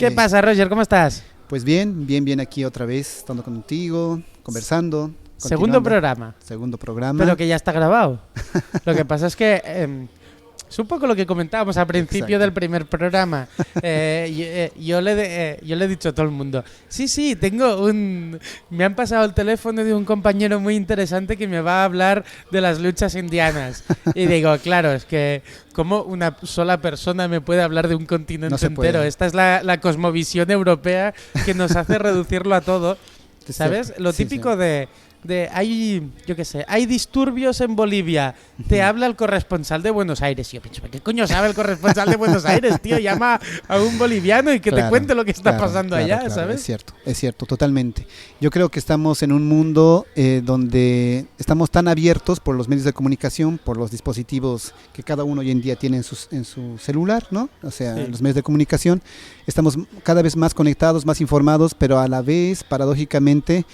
¿Qué pasa, Roger? ¿Cómo estás? Pues bien aquí otra vez, estando contigo, conversando. Segundo programa. Segundo programa. Pero que ya está grabado. Lo que pasa es que es un poco lo que comentábamos al principio del primer programa. Yo le he dicho a todo el mundo, sí, me han pasado el teléfono de un compañero muy interesante que me va a hablar de las luchas indianas. Y digo, claro, es que ¿cómo una sola persona me puede hablar de un continente entero? Esta es la cosmovisión europea que nos hace reducirlo a todo. ¿Sabes? Lo típico de hay disturbios en Bolivia, te habla el corresponsal de Buenos Aires. Y yo pienso, ¿qué coño sabe el corresponsal de Buenos Aires, tío? Llama a un boliviano y que te cuente lo que está pasando allá, ¿sabes? Es cierto, totalmente. Yo creo que estamos en un mundo donde estamos tan abiertos por los medios de comunicación, por los dispositivos que cada uno hoy en día tiene en su celular, ¿no? O sea, los medios de comunicación, estamos cada vez más conectados, más informados, pero a la vez, paradójicamente,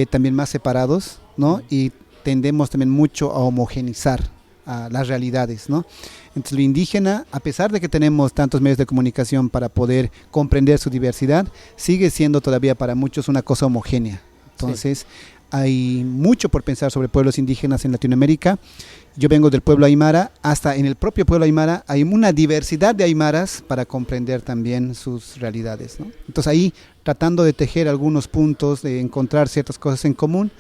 también más separados, ¿no? Y tendemos también mucho a homogenizar a las realidades, ¿no? Entonces lo indígena, a pesar de que tenemos tantos medios de comunicación para poder comprender su diversidad, sigue siendo todavía para muchos una cosa homogénea. Entonces hay mucho por pensar sobre pueblos indígenas en Latinoamérica. Yo vengo del pueblo aymara, hasta en el propio pueblo aymara hay una diversidad de aymaras para comprender también sus realidades, ¿no? Entonces ahí, tratando de tejer algunos puntos, de encontrar ciertas cosas en común,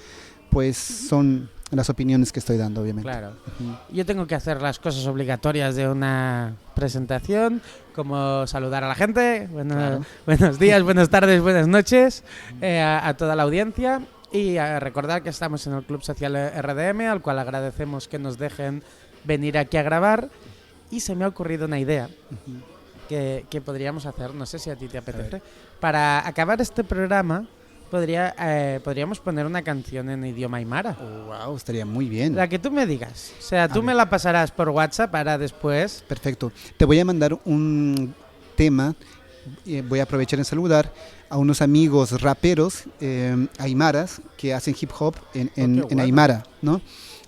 pues son las opiniones que estoy dando, obviamente. Claro. Yo tengo que hacer las cosas obligatorias de una presentación, como saludar a la gente, buenos días, buenas tardes, buenas noches, a toda la audiencia. Y a recordar que estamos en el Club Social RDM, al cual agradecemos que nos dejen venir aquí a grabar. Y se me ha ocurrido una idea que podríamos hacer, no sé si a ti te apetece. Para acabar este programa, podríamos poner una canción en idioma aymara. Wow, estaría muy bien. La que tú me digas. O sea, tú me la pasarás por WhatsApp para después. Perfecto. Te voy a mandar un tema. Voy a aprovechar en saludar a unos amigos raperos aymaras que hacen hip hop en aymara, ¿no?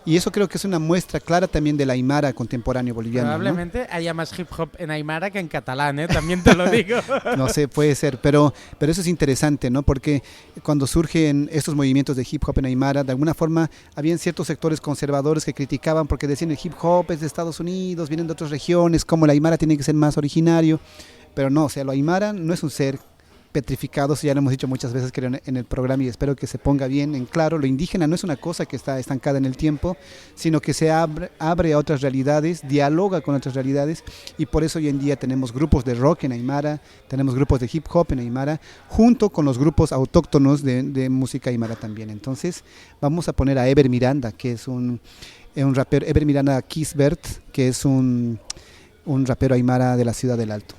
Y eso creo que es una muestra clara también del aymara contemporáneo boliviano. Probablemente haya más hip hop en aymara que en catalán, también te lo digo. No sé, puede ser, pero eso es interesante, ¿no? Porque cuando surgen estos movimientos de hip hop en aymara, de alguna forma habían ciertos sectores conservadores que criticaban porque decían el hip hop es de Estados Unidos, vienen de otras regiones, como el aymara tiene que ser más originario. Pero no, o sea, lo aymara no es un ser petrificado, eso ya lo hemos dicho muchas veces creo en el programa y espero que se ponga bien en claro. Lo indígena no es una cosa que está estancada en el tiempo, sino que se abre a otras realidades, dialoga con otras realidades, y por eso hoy en día tenemos grupos de rock en aymara, tenemos grupos de hip hop en aymara, junto con los grupos autóctonos de música aymara también. Entonces vamos a poner a Eber Miranda, que es un rapero, Eber Miranda Kisbert, que es un rapero aymara de la Ciudad del Alto.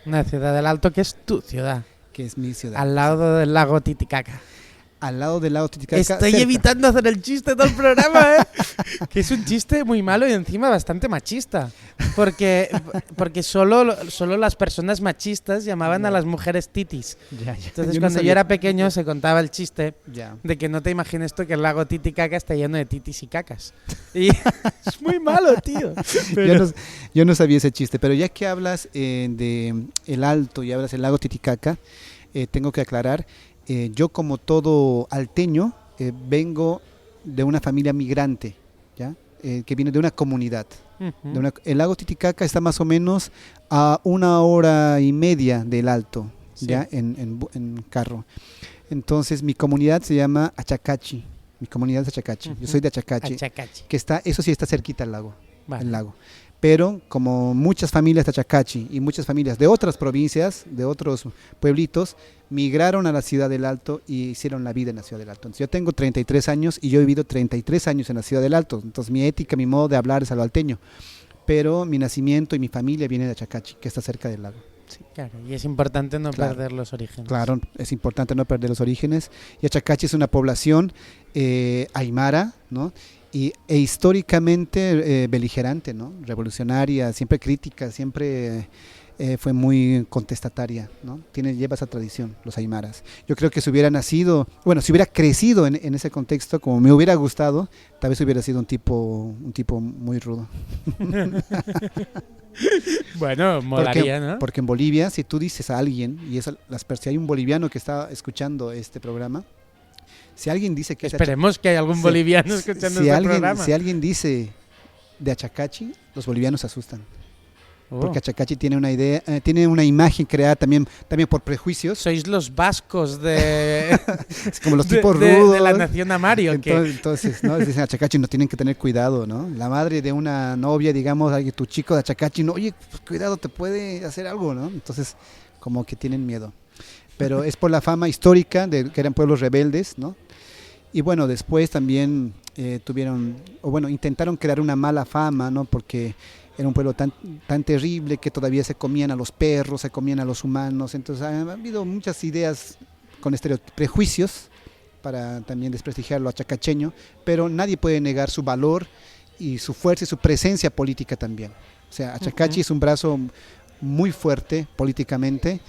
Una ciudad del Alto que es tu ciudad. Que es mi ciudad. Al lado del lago Titicaca. Al lado del lago Titicaca. Estoy evitando hacer el chiste todo el programa, que es un chiste muy malo y encima bastante machista. Porque solo las personas machistas llamaban a las mujeres titis. Entonces cuando yo era pequeño se contaba el chiste de que no te imagines tú que el lago Titicaca está lleno de titis y cacas. Y es muy malo, tío. Yo no sabía ese chiste, pero ya que hablas de el Alto y hablas del lago Titicaca, tengo que aclarar. Yo, como todo alteño, vengo de una familia migrante, ¿ya? Que viene de una comunidad. El lago Titicaca está más o menos a 1 hora y media del Alto, ¿ya? En carro. Entonces mi comunidad se llama Achacachi. Mi comunidad es Achacachi. Yo soy de Achacachi. Que está, eso sí, está cerquita al lago. Vale. El lago. Pero como muchas familias de Achacachi y muchas familias de otras provincias, de otros pueblitos, migraron a la Ciudad del Alto y hicieron la vida en la Ciudad del Alto. Entonces, yo tengo 33 años y yo he vivido 33 años en la Ciudad del Alto. Entonces mi ética, mi modo de hablar es albalteño. Pero mi nacimiento y mi familia viene de Achacachi, que está cerca del lago. Sí. Claro, y es importante no perder los orígenes. Claro, es importante no perder los orígenes. Y Achacachi es una población aymara, ¿no? E históricamente beligerante, ¿no? Revolucionaria, siempre crítica, siempre fue muy contestataria, ¿no? Lleva esa tradición, los aymaras. Yo creo que si hubiera nacido, bueno, si hubiera crecido en ese contexto, como me hubiera gustado, tal vez hubiera sido un tipo muy rudo. Bueno, molaría, ¿no? Porque en Bolivia, si tú dices a alguien, y si hay un boliviano que está escuchando este programa, si alguien dice que esperemos que hay algún boliviano escuchando este programa. Si alguien dice de Achacachi, los bolivianos se asustan. Porque Achacachi tiene una idea, tiene una imagen creada también por prejuicios. Sois los vascos de como los tipos rudos de la nación Amario. Entonces, ¿no? Dicen Achacachi, no tienen que tener cuidado, ¿no? La madre de una novia, digamos, tu chico de Achacachi, no, oye, pues, cuidado, te puede hacer algo, ¿no? Entonces, como que tienen miedo. Pero es por la fama histórica de que eran pueblos rebeldes, ¿no? Y bueno, después también intentaron crear una mala fama, ¿no? Porque era un pueblo tan terrible que todavía se comían a los perros, se comían a los humanos. Entonces ha habido muchas ideas con prejuicios para también desprestigiar lo achacacheño, pero nadie puede negar su valor y su fuerza y su presencia política también. O sea, Achacachi es un brazo muy fuerte políticamente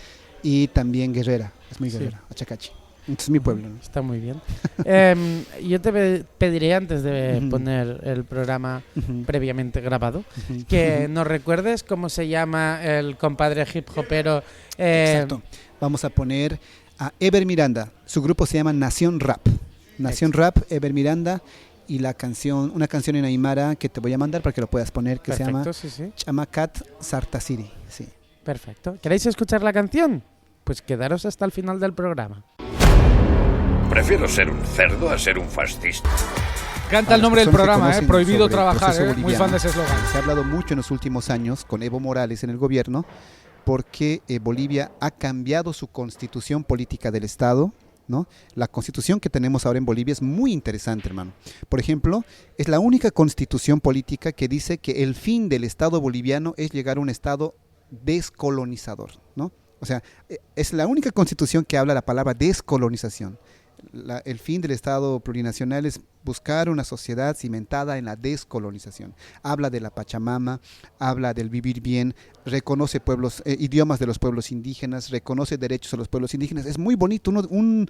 y también guerrera, es muy guerrera, Achacachi. Es mi pueblo, ¿no? Está muy bien. Yo te pediré, antes de poner el programa previamente grabado, que nos recuerdes cómo se llama el compadre hip hopero. Exacto. Vamos a poner a Ever Miranda. Su grupo se llama Nación Rap. Nación Rap, Ever Miranda. Y una canción en aymara que te voy a mandar para que lo puedas poner, que Perfecto, se llama sí. Chamacat Sartasiri. Sí. Perfecto. ¿Queréis escuchar la canción? Pues quedaros hasta el final del programa. Prefiero ser un cerdo a ser un fascista. Canta el nombre del programa, prohibido trabajar, muy fan de ese eslogan. Se ha hablado mucho en los últimos años con Evo Morales en el gobierno porque Bolivia ha cambiado su constitución política del Estado, ¿no? La constitución que tenemos ahora en Bolivia es muy interesante, hermano. Por ejemplo, es la única constitución política que dice que el fin del Estado boliviano es llegar a un Estado descolonizador, ¿no? O sea, es la única constitución que habla la palabra descolonización. El fin del Estado plurinacional es buscar una sociedad cimentada en la descolonización. Habla de la Pachamama, habla del vivir bien, reconoce idiomas de los pueblos indígenas, reconoce derechos a los pueblos indígenas. Es muy bonito. Uno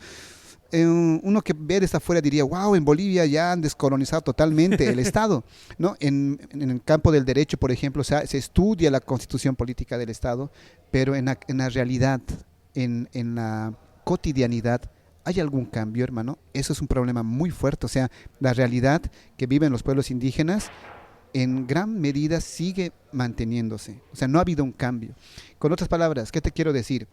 que ve desde afuera diría, wow, en Bolivia ya han descolonizado totalmente el Estado, ¿no? En el campo del derecho, por ejemplo, se estudia la constitución política del Estado, pero en la realidad, en la cotidianidad, ¿hay algún cambio, hermano? Eso es un problema muy fuerte. O sea, la realidad que viven los pueblos indígenas en gran medida sigue manteniéndose. O sea, no ha habido un cambio. Con otras palabras, ¿qué te quiero decir?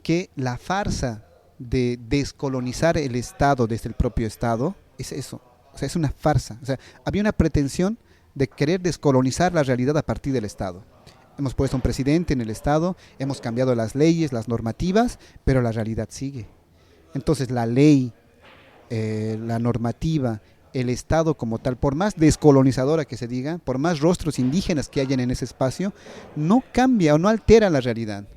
Que la farsa de descolonizar el Estado desde el propio Estado es eso. O sea, es una farsa. O sea, había una pretensión de querer descolonizar la realidad a partir del Estado. Hemos puesto un presidente en el Estado, hemos cambiado las leyes, las normativas, pero la realidad sigue. Entonces la ley, la normativa, el Estado como tal, por más descolonizadora que se diga, por más rostros indígenas que hayan en ese espacio, no cambia o no altera la realidad.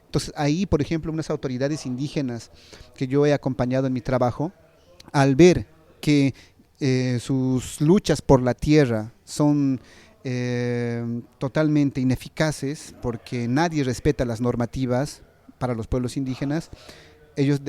Entonces ahí, por ejemplo, unas autoridades indígenas que yo he acompañado en mi trabajo, al ver que sus luchas por la tierra son totalmente ineficaces porque nadie respeta las normativas para los pueblos indígenas, ellos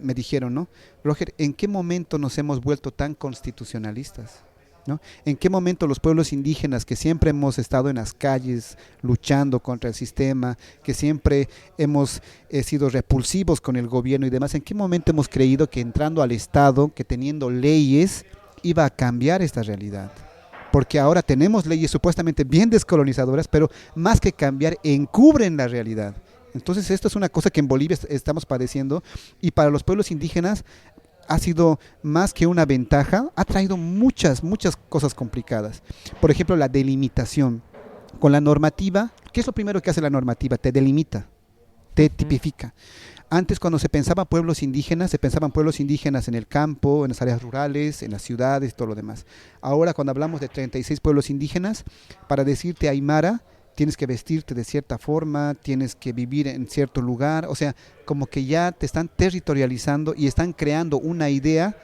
me dijeron, ¿no? Roger, ¿en qué momento nos hemos vuelto tan constitucionalistas? ¿No? ¿En qué momento los pueblos indígenas que siempre hemos estado en las calles luchando contra el sistema, que siempre hemos sido repulsivos con el gobierno y demás, en qué momento hemos creído que entrando al Estado, que teniendo leyes, iba a cambiar esta realidad? Porque ahora tenemos leyes supuestamente bien descolonizadoras, pero más que cambiar, encubren la realidad. Entonces esto es una cosa que en Bolivia estamos padeciendo y para los pueblos indígenas ha sido más que una ventaja, ha traído muchas cosas complicadas. Por ejemplo, la delimitación. Con la normativa, ¿qué es lo primero que hace la normativa? Te delimita, te tipifica. Antes, cuando se pensaban pueblos indígenas en el campo, en las áreas rurales, en las ciudades y todo lo demás. Ahora, cuando hablamos de 36 pueblos indígenas, para decirte aymara, tienes que vestirte de cierta forma, tienes que vivir en cierto lugar, o sea, como que ya te están territorializando y están creando una idea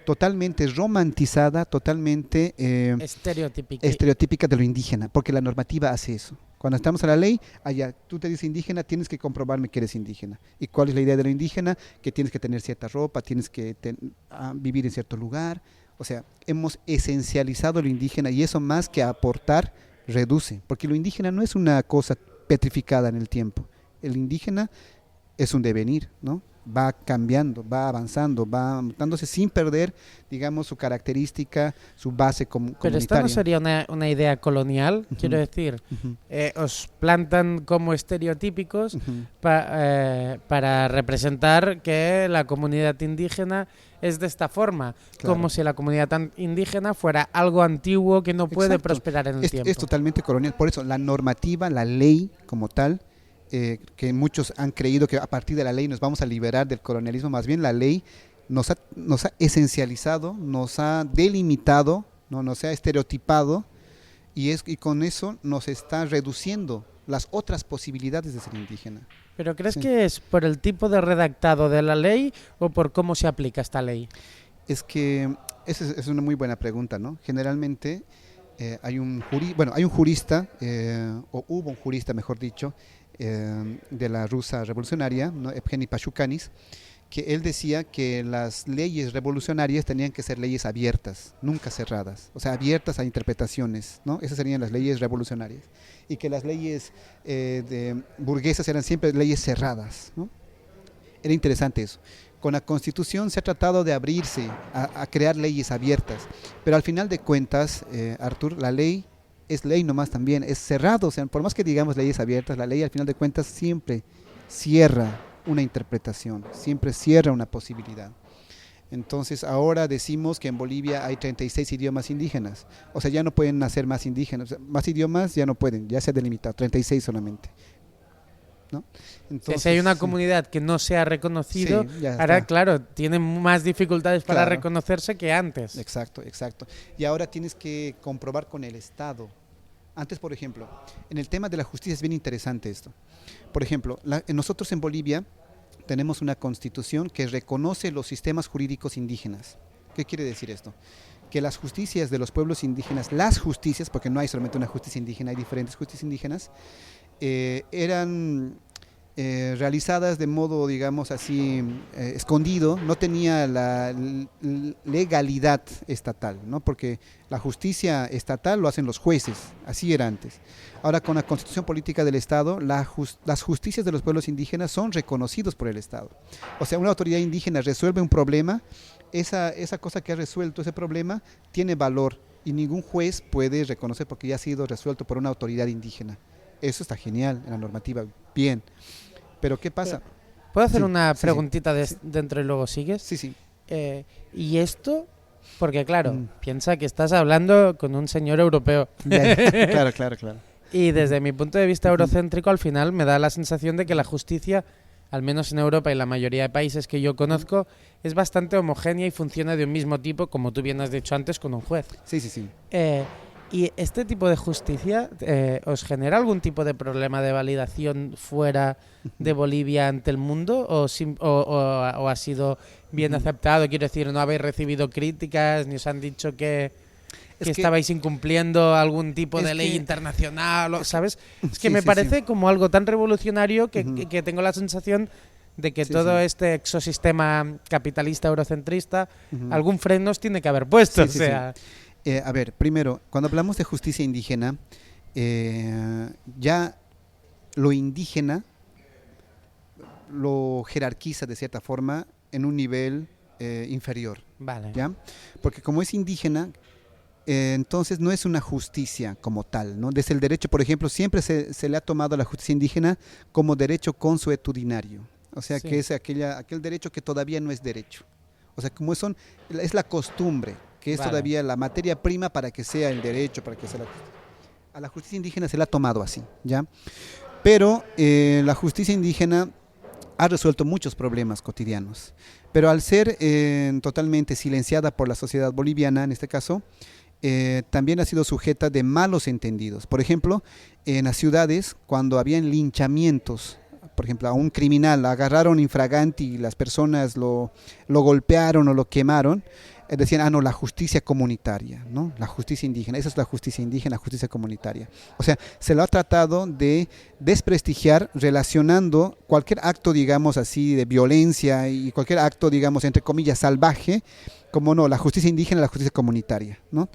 totalmente romantizada, totalmente estereotípica de lo indígena, porque la normativa hace eso. Cuando estamos a la ley, allá tú te dices indígena, tienes que comprobarme que eres indígena. ¿Y cuál es la idea de lo indígena? Que tienes que tener cierta ropa, tienes que vivir en cierto lugar. O sea, hemos esencializado lo indígena y eso más que aportar, reduce. Porque lo indígena no es una cosa petrificada en el tiempo. El indígena es un devenir, ¿no? Va cambiando, va avanzando, va mutándose sin perder, digamos, su característica, su base comunitaria. Pero esta no sería una idea colonial, quiero decir. Os plantan como estereotípicos para representar que la comunidad indígena es de esta forma, como si la comunidad indígena fuera algo antiguo que no puede prosperar en el tiempo. Es totalmente colonial, por eso la normativa, la ley como tal, que muchos han creído que a partir de la ley nos vamos a liberar del colonialismo, más bien la ley nos ha esencializado, nos ha delimitado, ¿no? Nos ha estereotipado y con eso nos está reduciendo las otras posibilidades de ser indígena. ¿Pero crees que es por el tipo de redactado de la ley o por cómo se aplica esta ley? Es que esa es una muy buena pregunta, ¿no? Generalmente hay un jurista, o hubo un jurista, mejor dicho, de la Rusia revolucionaria, ¿no? Evgeny Pashukanis, que él decía que las leyes revolucionarias tenían que ser leyes abiertas, nunca cerradas, o sea, abiertas a interpretaciones, ¿no? Esas serían las leyes revolucionarias, y que las leyes burguesas eran siempre leyes cerradas, ¿no? Era interesante eso. Con la Constitución se ha tratado de abrirse a crear leyes abiertas, pero al final de cuentas, Artur, la ley es ley nomás también, es cerrado, o sea, por más que digamos leyes abiertas, la ley al final de cuentas siempre cierra una interpretación, siempre cierra una posibilidad. Entonces ahora decimos que en Bolivia hay 36 idiomas indígenas, o sea, ya no pueden nacer más indígenas, más idiomas ya no pueden, ya se ha delimitado, 36 solamente, ¿no? Entonces, si hay una comunidad que no se ha reconocido, ahora claro, tienen más dificultades para reconocerse que antes. Exacto. Y ahora tienes que comprobar con el Estado. Antes, por ejemplo, en el tema de la justicia es bien interesante esto. Por ejemplo, nosotros en Bolivia tenemos una constitución que reconoce los sistemas jurídicos indígenas. ¿Qué quiere decir esto? Que las justicias de los pueblos indígenas, las justicias, porque no hay solamente una justicia indígena, hay diferentes justicias indígenas, eran realizadas de modo, digamos así, escondido, no tenía la legalidad estatal, ¿no? Porque la justicia estatal lo hacen los jueces, así era antes. Ahora con la constitución política del Estado, las justicias de los pueblos indígenas son reconocidos por el Estado. O sea, una autoridad indígena resuelve un problema, esa cosa que ha resuelto ese problema tiene valor y ningún juez puede reconocer porque ya ha sido resuelto por una autoridad indígena. Eso está genial en la normativa, bien. Pero ¿qué pasa? ¿Puedo hacer una preguntita dentro y luego sigues? Sí. ¿Y esto? Porque claro, piensa que estás hablando con un señor europeo. Claro. Y desde mi punto de vista eurocéntrico, al final me da la sensación de que la justicia, al menos en Europa y la mayoría de países que yo conozco, es bastante homogénea y funciona de un mismo tipo, como tú bien has dicho antes, con un juez. Sí. ¿Y este tipo de justicia os genera algún tipo de problema de validación fuera de Bolivia ante el mundo? ¿O ha sido bien aceptado? Quiero decir, ¿no habéis recibido críticas ni os han dicho que estabais incumpliendo algún tipo de ley internacional? ¿Sabes? Es que me parece como algo tan revolucionario que tengo la sensación de que todo este exosistema capitalista eurocentrista, algún freno os tiene que haber puesto. A ver, primero, cuando hablamos de justicia indígena, ya lo indígena lo jerarquiza de cierta forma en un nivel inferior. Vale. ¿Ya? Porque como es indígena, entonces no es una justicia como tal, ¿no? Desde el derecho, por ejemplo, siempre se le ha tomado a la justicia indígena como derecho consuetudinario. O sea, que es aquel derecho que todavía no es derecho. O sea, como es la costumbre, que es todavía la materia prima para que sea el derecho, para que sea la justicia. A la justicia indígena se la ha tomado así, ¿ya? Pero la justicia indígena ha resuelto muchos problemas cotidianos, pero al ser totalmente silenciada por la sociedad boliviana, en este caso, también ha sido sujeta de malos entendidos. Por ejemplo, en las ciudades, cuando habían linchamientos por ejemplo, a un criminal, agarraron infraganti y las personas lo golpearon o lo quemaron, decían, no, la justicia comunitaria, ¿no? La justicia indígena, esa es la justicia indígena, la justicia comunitaria. O sea, se lo ha tratado de desprestigiar relacionando cualquier acto, digamos así, de violencia y cualquier acto, digamos, entre comillas, salvaje, como no, la justicia indígena, la justicia comunitaria, ¿no?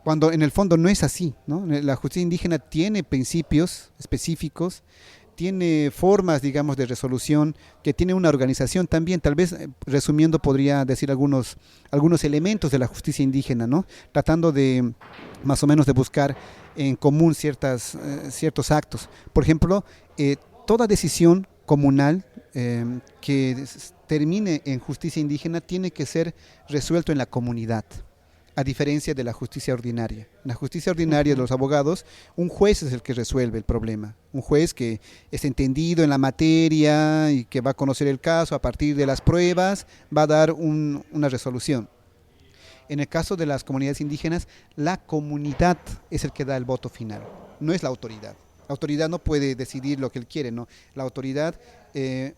Cuando en el fondo no es así, ¿no? La justicia indígena tiene principios específicos, tiene formas, digamos, de resolución, que tiene una organización también. Tal vez, resumiendo, podría decir algunos elementos de la justicia indígena, ¿no? Tratando de, más o menos, de buscar en común ciertos actos. Por ejemplo, toda decisión comunal que termine en justicia indígena tiene que ser resuelto en la comunidad, a diferencia de la justicia ordinaria. En la justicia ordinaria de los abogados, un juez es el que resuelve el problema. Un juez que es entendido en la materia y que va a conocer el caso, a partir de las pruebas, va a dar una resolución. En el caso de las comunidades indígenas, la comunidad es el que da el voto final, no es la autoridad. La autoridad no puede decidir lo que él quiere, ¿no? La autoridad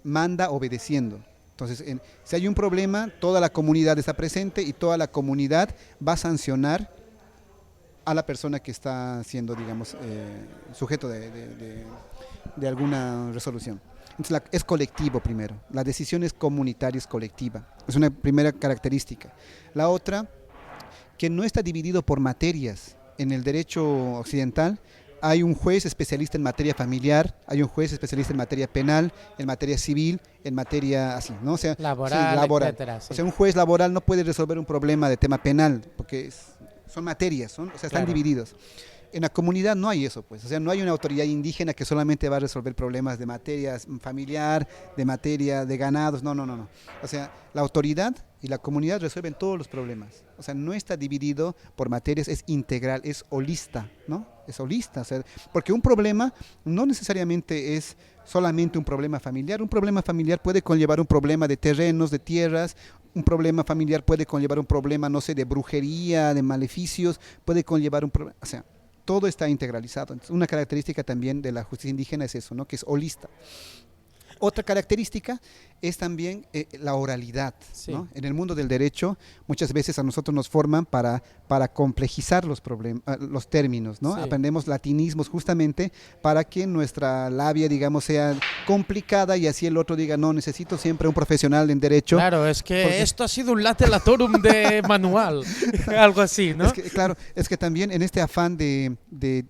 manda obedeciendo. Entonces, si hay un problema, toda la comunidad está presente y toda la comunidad va a sancionar a la persona que está siendo, digamos, sujeto de alguna resolución. Entonces, es colectivo primero, la decisión es comunitaria, es colectiva, es una primera característica. La otra, que no está dividido por materias. En el derecho occidental hay un juez especialista en materia familiar, hay un juez especialista en materia penal, en materia civil, en materia así, ¿no? O sea, laboral, sí, laboral. etcétera. Sí. O sea, un juez laboral no puede resolver un problema de tema penal, porque son materias, están divididos. En la comunidad no hay eso, pues, o sea, no hay una autoridad indígena que solamente va a resolver problemas de materia familiar, de materia de ganados, no. O sea, la autoridad y la comunidad resuelven todos los problemas. O sea, no está dividido por materias, es integral, es holista, ¿no? Es holista, o sea, porque un problema no necesariamente es solamente un problema familiar. Un problema familiar puede conllevar un problema de terrenos, de tierras. Un problema familiar puede conllevar un problema, no sé, de brujería, de maleficios, puede conllevar un problema, o sea, todo está integralizado. Entonces, una característica también de la justicia indígena es eso, ¿no? Que es holista. Otra característica es también la oralidad, sí. ¿no? En el mundo del derecho muchas veces a nosotros nos forman para complejizar los términos, ¿no? Sí. Aprendemos latinismos justamente para que nuestra labia, digamos, sea complicada y así el otro diga, no, necesito siempre un profesional en derecho. Claro, es que esto ha sido un late latorum de manual, algo así, ¿no? Es que también en este afán de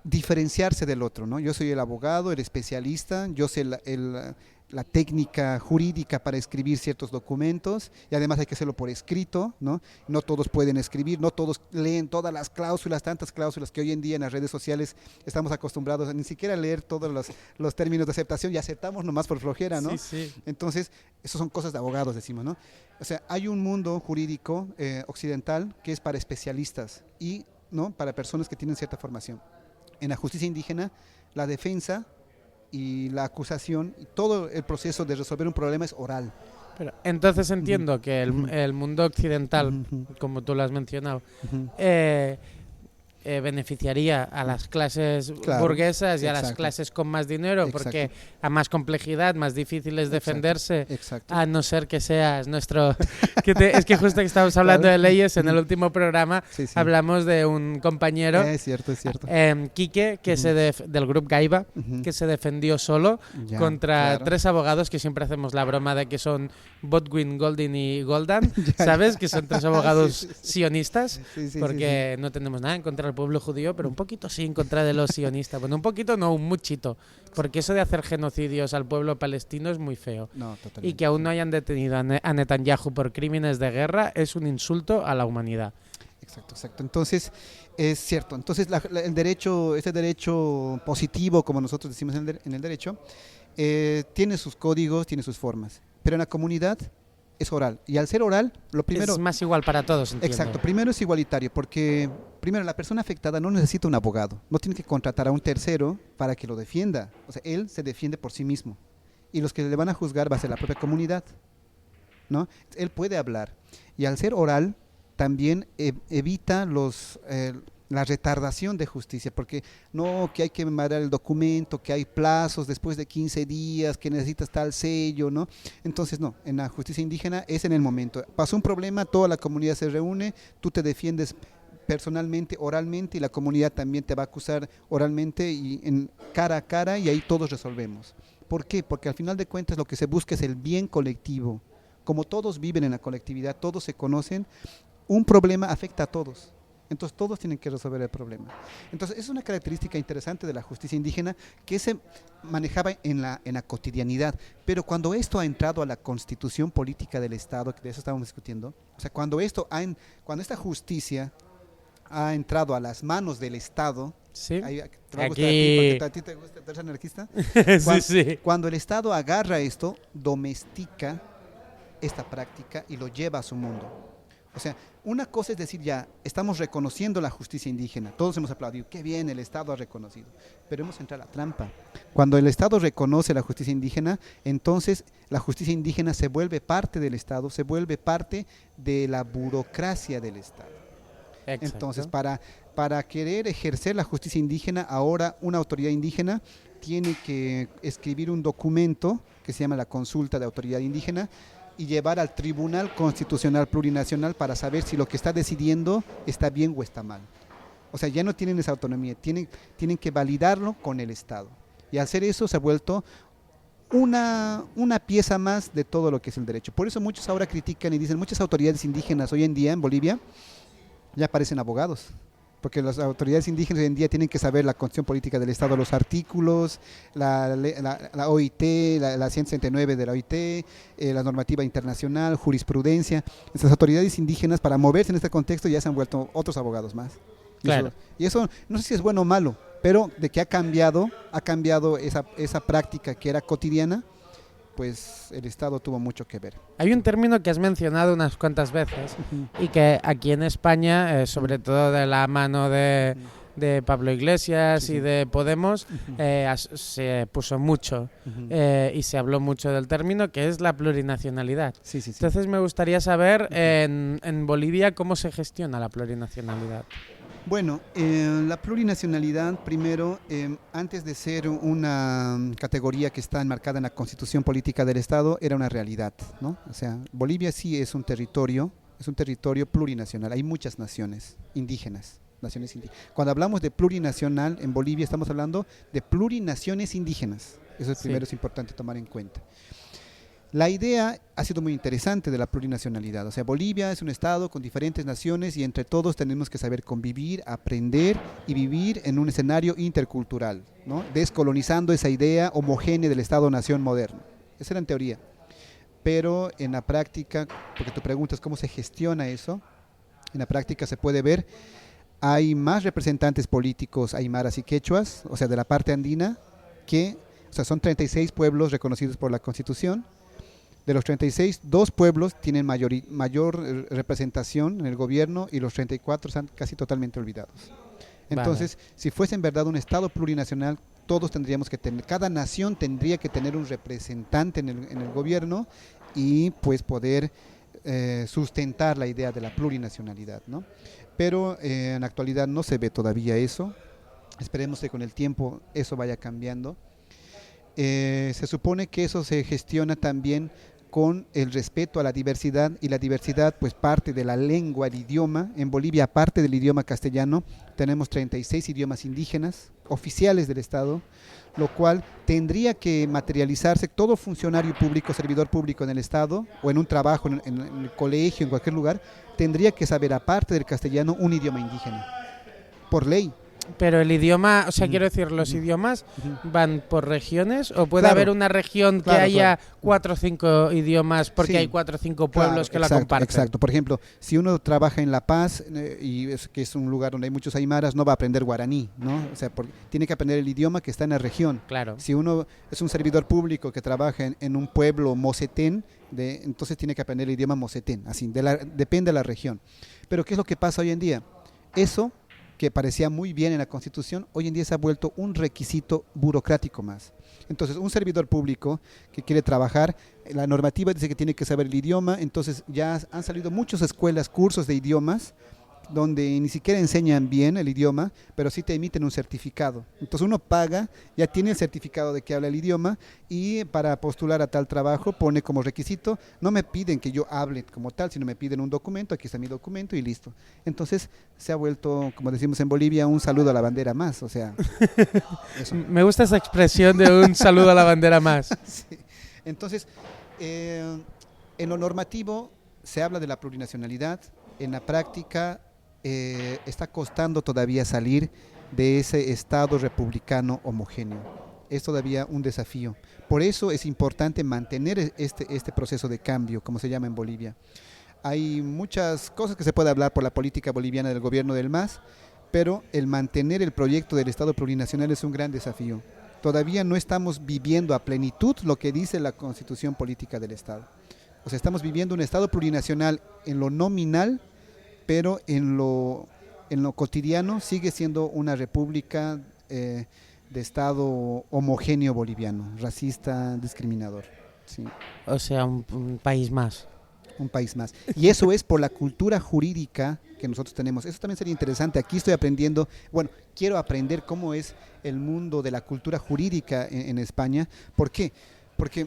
diferenciarse del otro, ¿no? Yo soy el abogado, el especialista, yo sé la técnica jurídica para escribir ciertos documentos y además hay que hacerlo por escrito, ¿no? No todos pueden escribir, no todos leen todas las cláusulas, tantas cláusulas que hoy en día en las redes sociales estamos acostumbrados a ni siquiera leer todos los términos de aceptación y aceptamos nomás por flojera, ¿no? Sí. Entonces, eso son cosas de abogados, decimos, ¿no? O sea, hay un mundo jurídico occidental que es para especialistas y, ¿no?, para personas que tienen cierta formación. En la justicia indígena, la defensa y la acusación y todo el proceso de resolver un problema es oral. Pero entonces entiendo que el mundo occidental, como tú lo has mencionado, beneficiaría a las clases burguesas y a las clases con más dinero, porque a más complejidad, más difícil es defenderse, a no ser que seas nuestro... es que justo que estábamos hablando de leyes, en el último programa hablamos de un compañero, es cierto. Quique, que del grupo Gaiba, que se defendió solo contra 3 abogados, que siempre hacemos la broma de que son Botwin, Goldin y Goldan, ¿sabes? Que son 3 abogados sionistas, porque no tenemos nada en contra del pueblo judío, pero un poquito sí en contra de los sionistas. Bueno, un poquito no, un muchito, porque eso de hacer genocidios al pueblo palestino es muy feo. No, y que aún no hayan detenido a Netanyahu por crímenes de guerra es un insulto a la humanidad. Exacto. Entonces, es cierto. Entonces, el derecho, este derecho positivo, como nosotros decimos en el derecho, tiene sus códigos, tiene sus formas. Pero en la comunidad es oral. Y al ser oral, lo primero... Es más igual para todos, entiendo. Exacto. Primero es igualitario, porque primero la persona afectada no necesita un abogado. No tiene que contratar a un tercero para que lo defienda. O sea, él se defiende por sí mismo. Y los que le van a juzgar va a ser la propia comunidad, ¿no? Él puede hablar. Y al ser oral, también evita la retardación de justicia, porque no, que hay que mandar el documento, que hay plazos después de 15 días, que necesitas tal sello, ¿no? Entonces, no, en la justicia indígena es en el momento. Pasó un problema, toda la comunidad se reúne, tú te defiendes personalmente, oralmente, y la comunidad también te va a acusar oralmente y en cara a cara, y ahí todos resolvemos. ¿Por qué? Porque al final de cuentas lo que se busca es el bien colectivo. Como todos viven en la colectividad, todos se conocen, un problema afecta a todos. Entonces todos tienen que resolver el problema. Entonces es una característica interesante de la justicia indígena que se manejaba en la cotidianidad, pero cuando esto ha entrado a la constitución política del Estado, que de eso estábamos discutiendo, o sea, cuando esta justicia ha entrado a las manos del Estado, sí. Ahí, te va a gustar a ti, porque a ti te gusta, ¿tú eres anarquista? Sí. Cuando el Estado agarra esto, domestica esta práctica y lo lleva a su mundo. O sea, una cosa es decir, ya estamos reconociendo la justicia indígena, todos hemos aplaudido, qué bien, el Estado ha reconocido, pero hemos entrado a la trampa. Cuando el Estado reconoce la justicia indígena, entonces la justicia indígena se vuelve parte del Estado, se vuelve parte de la burocracia del Estado. Exacto. Entonces, para querer ejercer la justicia indígena, ahora una autoridad indígena tiene que escribir un documento que se llama la consulta de autoridad indígena, y llevar al Tribunal Constitucional Plurinacional para saber si lo que está decidiendo está bien o está mal. O sea, ya no tienen esa autonomía, tienen que validarlo con el Estado. Y al hacer eso se ha vuelto una pieza más de todo lo que es el derecho. Por eso muchos ahora critican y dicen, muchas autoridades indígenas hoy en día en Bolivia ya parecen abogados. Porque las autoridades indígenas hoy en día tienen que saber la constitución política del Estado, los artículos, la OIT, la 169 de la OIT, la normativa internacional, jurisprudencia. Estas autoridades indígenas, para moverse en este contexto, ya se han vuelto otros abogados más. Claro. Y eso no sé si es bueno o malo, pero de que ha cambiado esa práctica que era cotidiana, pues el Estado tuvo mucho que ver. Hay un término que has mencionado unas cuantas veces y que aquí en España, sobre todo de la mano de Pablo Iglesias y de Podemos, se puso mucho y se habló mucho del término, que es la plurinacionalidad. Sí. Entonces me gustaría saber en Bolivia cómo se gestiona la plurinacionalidad. Bueno, la plurinacionalidad, primero, antes de ser una categoría que está enmarcada en la Constitución Política del Estado, era una realidad, ¿no? O sea, Bolivia sí es un territorio plurinacional. Hay muchas naciones indígenas. Cuando hablamos de plurinacional en Bolivia, estamos hablando de plurinaciones indígenas. Eso primero es importante tomar en cuenta. La idea ha sido muy interesante de la plurinacionalidad. O sea, Bolivia es un estado con diferentes naciones y entre todos tenemos que saber convivir, aprender y vivir en un escenario intercultural, ¿no? Descolonizando esa idea homogénea del Estado-nación moderno. Esa era en teoría. Pero en la práctica, porque tu pregunta es cómo se gestiona eso, en la práctica se puede ver, hay más representantes políticos aymaras y quechuas, o sea, de la parte andina, o sea, son 36 pueblos reconocidos por la Constitución. De los 36, 2 pueblos tienen mayor representación en el gobierno y los 34 están casi totalmente olvidados. Entonces, si fuese en verdad un Estado plurinacional, todos tendríamos que tener, cada nación tendría que tener un representante en el gobierno y pues poder sustentar la idea de la plurinacionalidad, ¿no? Pero en la actualidad no se ve todavía eso. Esperemos que con el tiempo eso vaya cambiando. Se supone que eso se gestiona también con el respeto a la diversidad, y la diversidad pues parte de la lengua, el idioma. En Bolivia, aparte del idioma castellano, tenemos 36 idiomas indígenas oficiales del Estado, lo cual tendría que materializarse todo funcionario público, servidor público en el Estado o en un trabajo, en el colegio, en cualquier lugar, tendría que saber aparte del castellano un idioma indígena, por ley. Pero el idioma, o sea, quiero decir, ¿los idiomas van por regiones o puede haber una región que haya 4 o 5 idiomas porque hay 4 o 5 pueblos que la comparten? Exacto. Por ejemplo, si uno trabaja en La Paz, que es un lugar donde hay muchos aymaras, no va a aprender guaraní, ¿no? O sea, tiene que aprender el idioma que está en la región. Claro. Si uno es un servidor público que trabaja en un pueblo mozetén, entonces tiene que aprender el idioma mozetén, así, depende de la región. Pero ¿qué es lo que pasa hoy en día? Eso que parecía muy bien en la Constitución, hoy en día se ha vuelto un requisito burocrático más. Entonces, un servidor público que quiere trabajar, la normativa dice que tiene que saber el idioma, entonces ya han salido muchas escuelas, cursos de idiomas donde ni siquiera enseñan bien el idioma, pero sí te emiten un certificado. Entonces uno paga, ya tiene el certificado de que habla el idioma, y para postular a tal trabajo pone como requisito, no me piden que yo hable como tal, sino me piden un documento, aquí está mi documento y listo. Entonces se ha vuelto, como decimos en Bolivia, un saludo a la bandera más, o sea, eso. Me gusta esa expresión de un saludo a la bandera más. Sí. Entonces, en lo normativo se habla de la plurinacionalidad, en la práctica está costando todavía salir de ese Estado republicano homogéneo. Es todavía un desafío. Por eso es importante mantener este proceso de cambio, como se llama en Bolivia. Hay muchas cosas que se puede hablar por la política boliviana del gobierno del MAS, pero el mantener el proyecto del Estado plurinacional es un gran desafío. Todavía no estamos viviendo a plenitud lo que dice la Constitución Política del Estado. O sea, estamos viviendo un Estado plurinacional en lo nominal, pero en lo cotidiano sigue siendo una república de Estado homogéneo boliviano, racista, discriminador. Sí. O sea, un país más. Un país más. Y eso es por la cultura jurídica que nosotros tenemos. Eso también sería interesante. Aquí estoy aprendiendo, bueno, quiero aprender cómo es el mundo de la cultura jurídica en España. ¿Por qué? Porque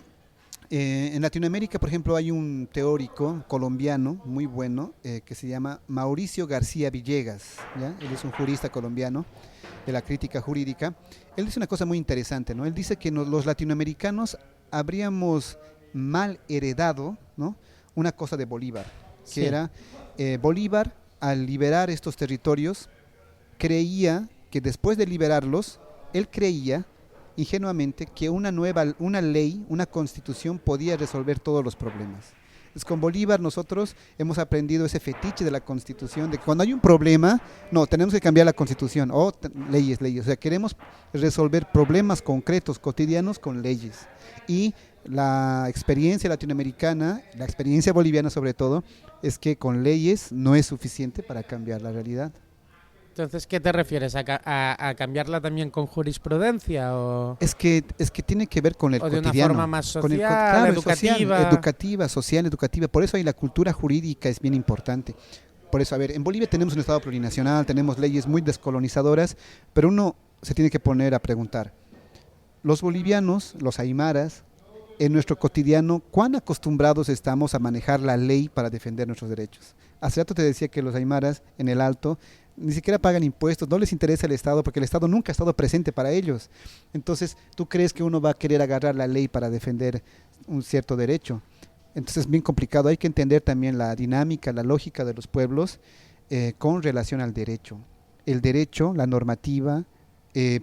en Latinoamérica, por ejemplo, hay un teórico colombiano muy bueno que se llama Mauricio García Villegas, ¿ya? Él es un jurista colombiano de la crítica jurídica. Él dice una cosa muy interesante, ¿no? Él dice que los latinoamericanos habríamos mal heredado, ¿no?, una cosa de Bolívar, que sí. era Bolívar, al liberar estos territorios, creía que después de liberarlos, él creía ingenuamente que una ley, una constitución podía resolver todos los problemas. Entonces, con Bolívar nosotros hemos aprendido ese fetiche de la constitución, de que cuando hay un problema, no, tenemos que cambiar la constitución, leyes, o sea, queremos resolver problemas concretos, cotidianos, con leyes. Y la experiencia latinoamericana, la experiencia boliviana sobre todo, es que con leyes no es suficiente para cambiar la realidad. Entonces, ¿qué te refieres? ¿A cambiarla también con jurisprudencia? O Es que tiene que ver con el cotidiano. ¿O de una forma más social, claro, educativa? Social, educativa. Por eso ahí la cultura jurídica es bien importante. Por eso, a ver, en Bolivia tenemos un Estado plurinacional, tenemos leyes muy descolonizadoras, pero uno se tiene que poner a preguntar, los bolivianos, los aymaras, en nuestro cotidiano, ¿cuán acostumbrados estamos a manejar la ley para defender nuestros derechos? Hace rato te decía que los aymaras en el Alto ni siquiera pagan impuestos, no les interesa el Estado porque el Estado nunca ha estado presente para ellos. Entonces, ¿tú crees que uno va a querer agarrar la ley para defender un cierto derecho? Entonces es bien complicado, hay que entender también la dinámica, la lógica de los pueblos con relación al derecho. El derecho, la normativa,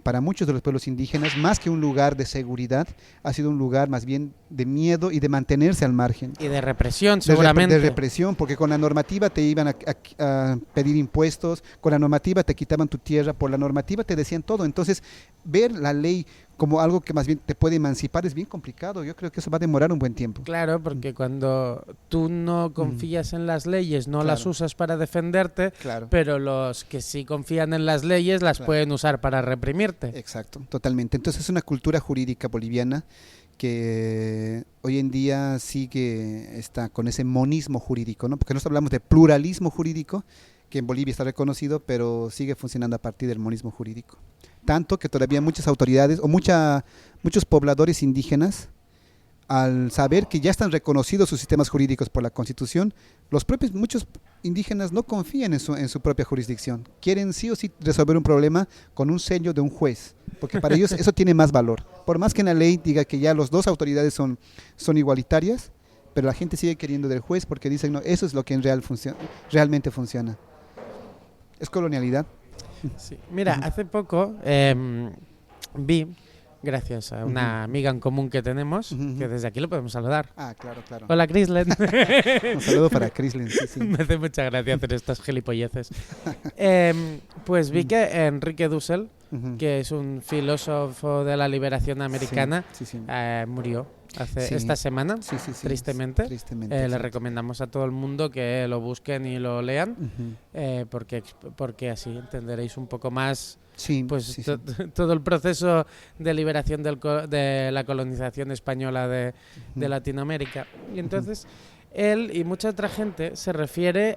para muchos de los pueblos indígenas, más que un lugar de seguridad, ha sido un lugar más bien de miedo y de mantenerse al margen. Y de represión, seguramente. De represión, porque con la normativa te iban a pedir impuestos, con la normativa te quitaban tu tierra, por la normativa te decían todo. Entonces, ver la ley como algo que más bien te puede emancipar es bien complicado. Yo creo que eso va a demorar un buen tiempo. Claro, porque cuando tú no confías en las leyes, no las usas para defenderte, pero los que sí confían en las leyes las pueden usar para reprimirte. Exacto, totalmente. Entonces es una cultura jurídica boliviana que hoy en día está con ese monismo jurídico, ¿no? Porque nosotros hablamos de pluralismo jurídico, que en Bolivia está reconocido, pero sigue funcionando a partir del monismo jurídico. Tanto que todavía muchas autoridades o muchos pobladores indígenas, al saber que ya están reconocidos sus sistemas jurídicos por la Constitución, muchos indígenas no confían en su propia jurisdicción. Quieren sí o sí resolver un problema con un sello de un juez, porque para ellos eso tiene más valor. Por más que en la ley diga que ya las dos autoridades son igualitarias, pero la gente sigue queriendo del juez porque dicen, no, eso es lo que realmente funciona. Es colonialidad. Sí. Mira, hace poco vi, gracias a una amiga en común que tenemos, que desde aquí lo podemos saludar. Ah, claro. Hola, Crislen. Un saludo para Crislen, sí. Me hace mucha gracia hacer estas gilipolleces. Pues vi que Enrique Dussel, que es un filósofo de la liberación americana, murió esta semana, tristemente. Le recomendamos a todo el mundo que lo busquen y lo lean, porque así entenderéis un poco más todo el proceso de liberación de la colonización española de Latinoamérica. Y entonces él y mucha otra gente se refiere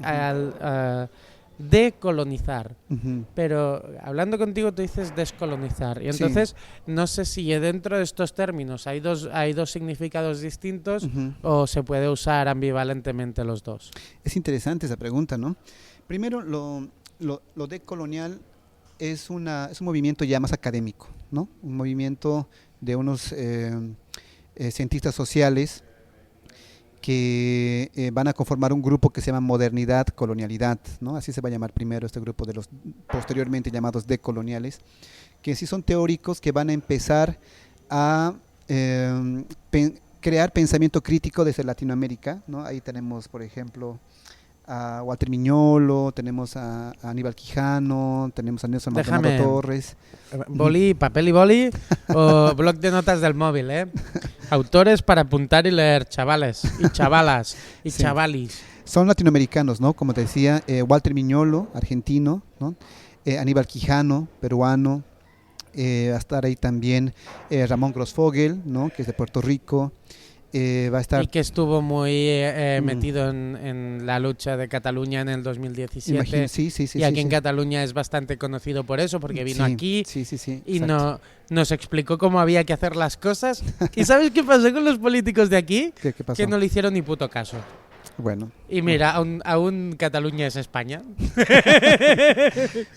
decolonizar. Ujú. Pero hablando contigo tú dices descolonizar. Y entonces no sé si dentro de estos términos hay dos significados distintos Ujú. o se puede usar ambivalentemente los dos. Es interesante esa pregunta, ¿no? Primero, lo decolonial es un movimiento ya más académico, ¿no? Un movimiento de unos cientistas sociales que van a conformar un grupo que se llama Modernidad, Colonialidad, ¿no? Así se va a llamar primero este grupo de los posteriormente llamados decoloniales, que sí son teóricos que van a empezar a crear pensamiento crítico desde Latinoamérica, ¿no? Ahí tenemos, por ejemplo, a Walter Miñolo, tenemos a Aníbal Quijano, tenemos a Nelson Maldonado Torres. Papel y boli o bloc de notas del móvil, ¿eh? Autores para apuntar y leer, chavales y chavalas y Sí. chavalis. Son latinoamericanos, ¿no? Como te decía, Walter Miñolo, argentino, ¿no? Aníbal Quijano, peruano, va a estar ahí también Ramón Grossfogel, ¿no? Que es de Puerto Rico. Va a estar... Y que estuvo muy metido en la lucha de Cataluña en el 2017. Sí, y aquí en Cataluña es bastante conocido por eso, porque vino aquí y nos explicó cómo había que hacer las cosas. ¿Y sabes qué pasó con los políticos de aquí? ¿Qué pasó? Que no le hicieron ni puto caso. Bueno. Y mira, aún Cataluña es España.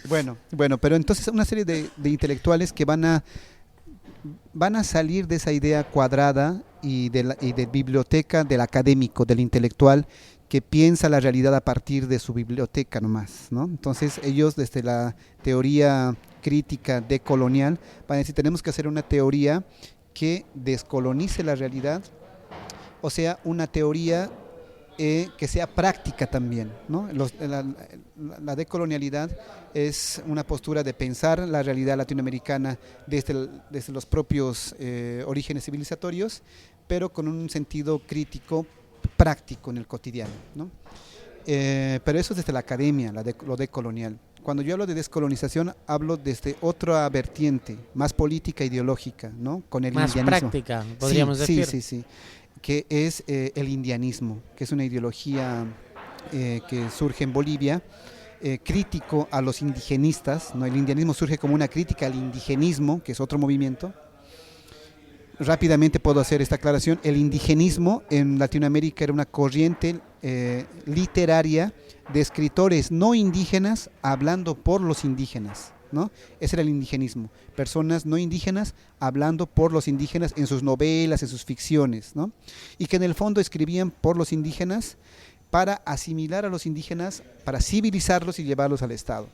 Bueno, pero entonces una serie de intelectuales que van a salir de esa idea cuadrada y de biblioteca del académico, del intelectual, que piensa la realidad a partir de su biblioteca nomás, ¿no? Entonces ellos desde la teoría crítica decolonial van a decir, tenemos que hacer una teoría que descolonice la realidad, o sea, una teoría que sea práctica también, ¿no? La decolonialidad es una postura de pensar la realidad latinoamericana desde los propios orígenes civilizatorios, pero con un sentido crítico práctico en el cotidiano, ¿no? Pero eso es desde la academia, lo decolonial. Cuando yo hablo de descolonización, hablo desde otra vertiente, más política, ideológica, ¿no? Con el más indianismo. práctica, podríamos decir. Sí. Que es el indianismo, que es una ideología que surge en Bolivia, crítico a los indigenistas, ¿no? El indianismo surge como una crítica al indigenismo, que es otro movimiento. Rápidamente puedo hacer esta aclaración. El indigenismo en Latinoamérica era una corriente literaria de escritores no indígenas hablando por los indígenas, ¿no? Ese era el indigenismo, personas no indígenas hablando por los indígenas en sus novelas, en sus ficciones, ¿no? Y que en el fondo escribían por los indígenas para asimilar a los indígenas, para civilizarlos y llevarlos al Estado.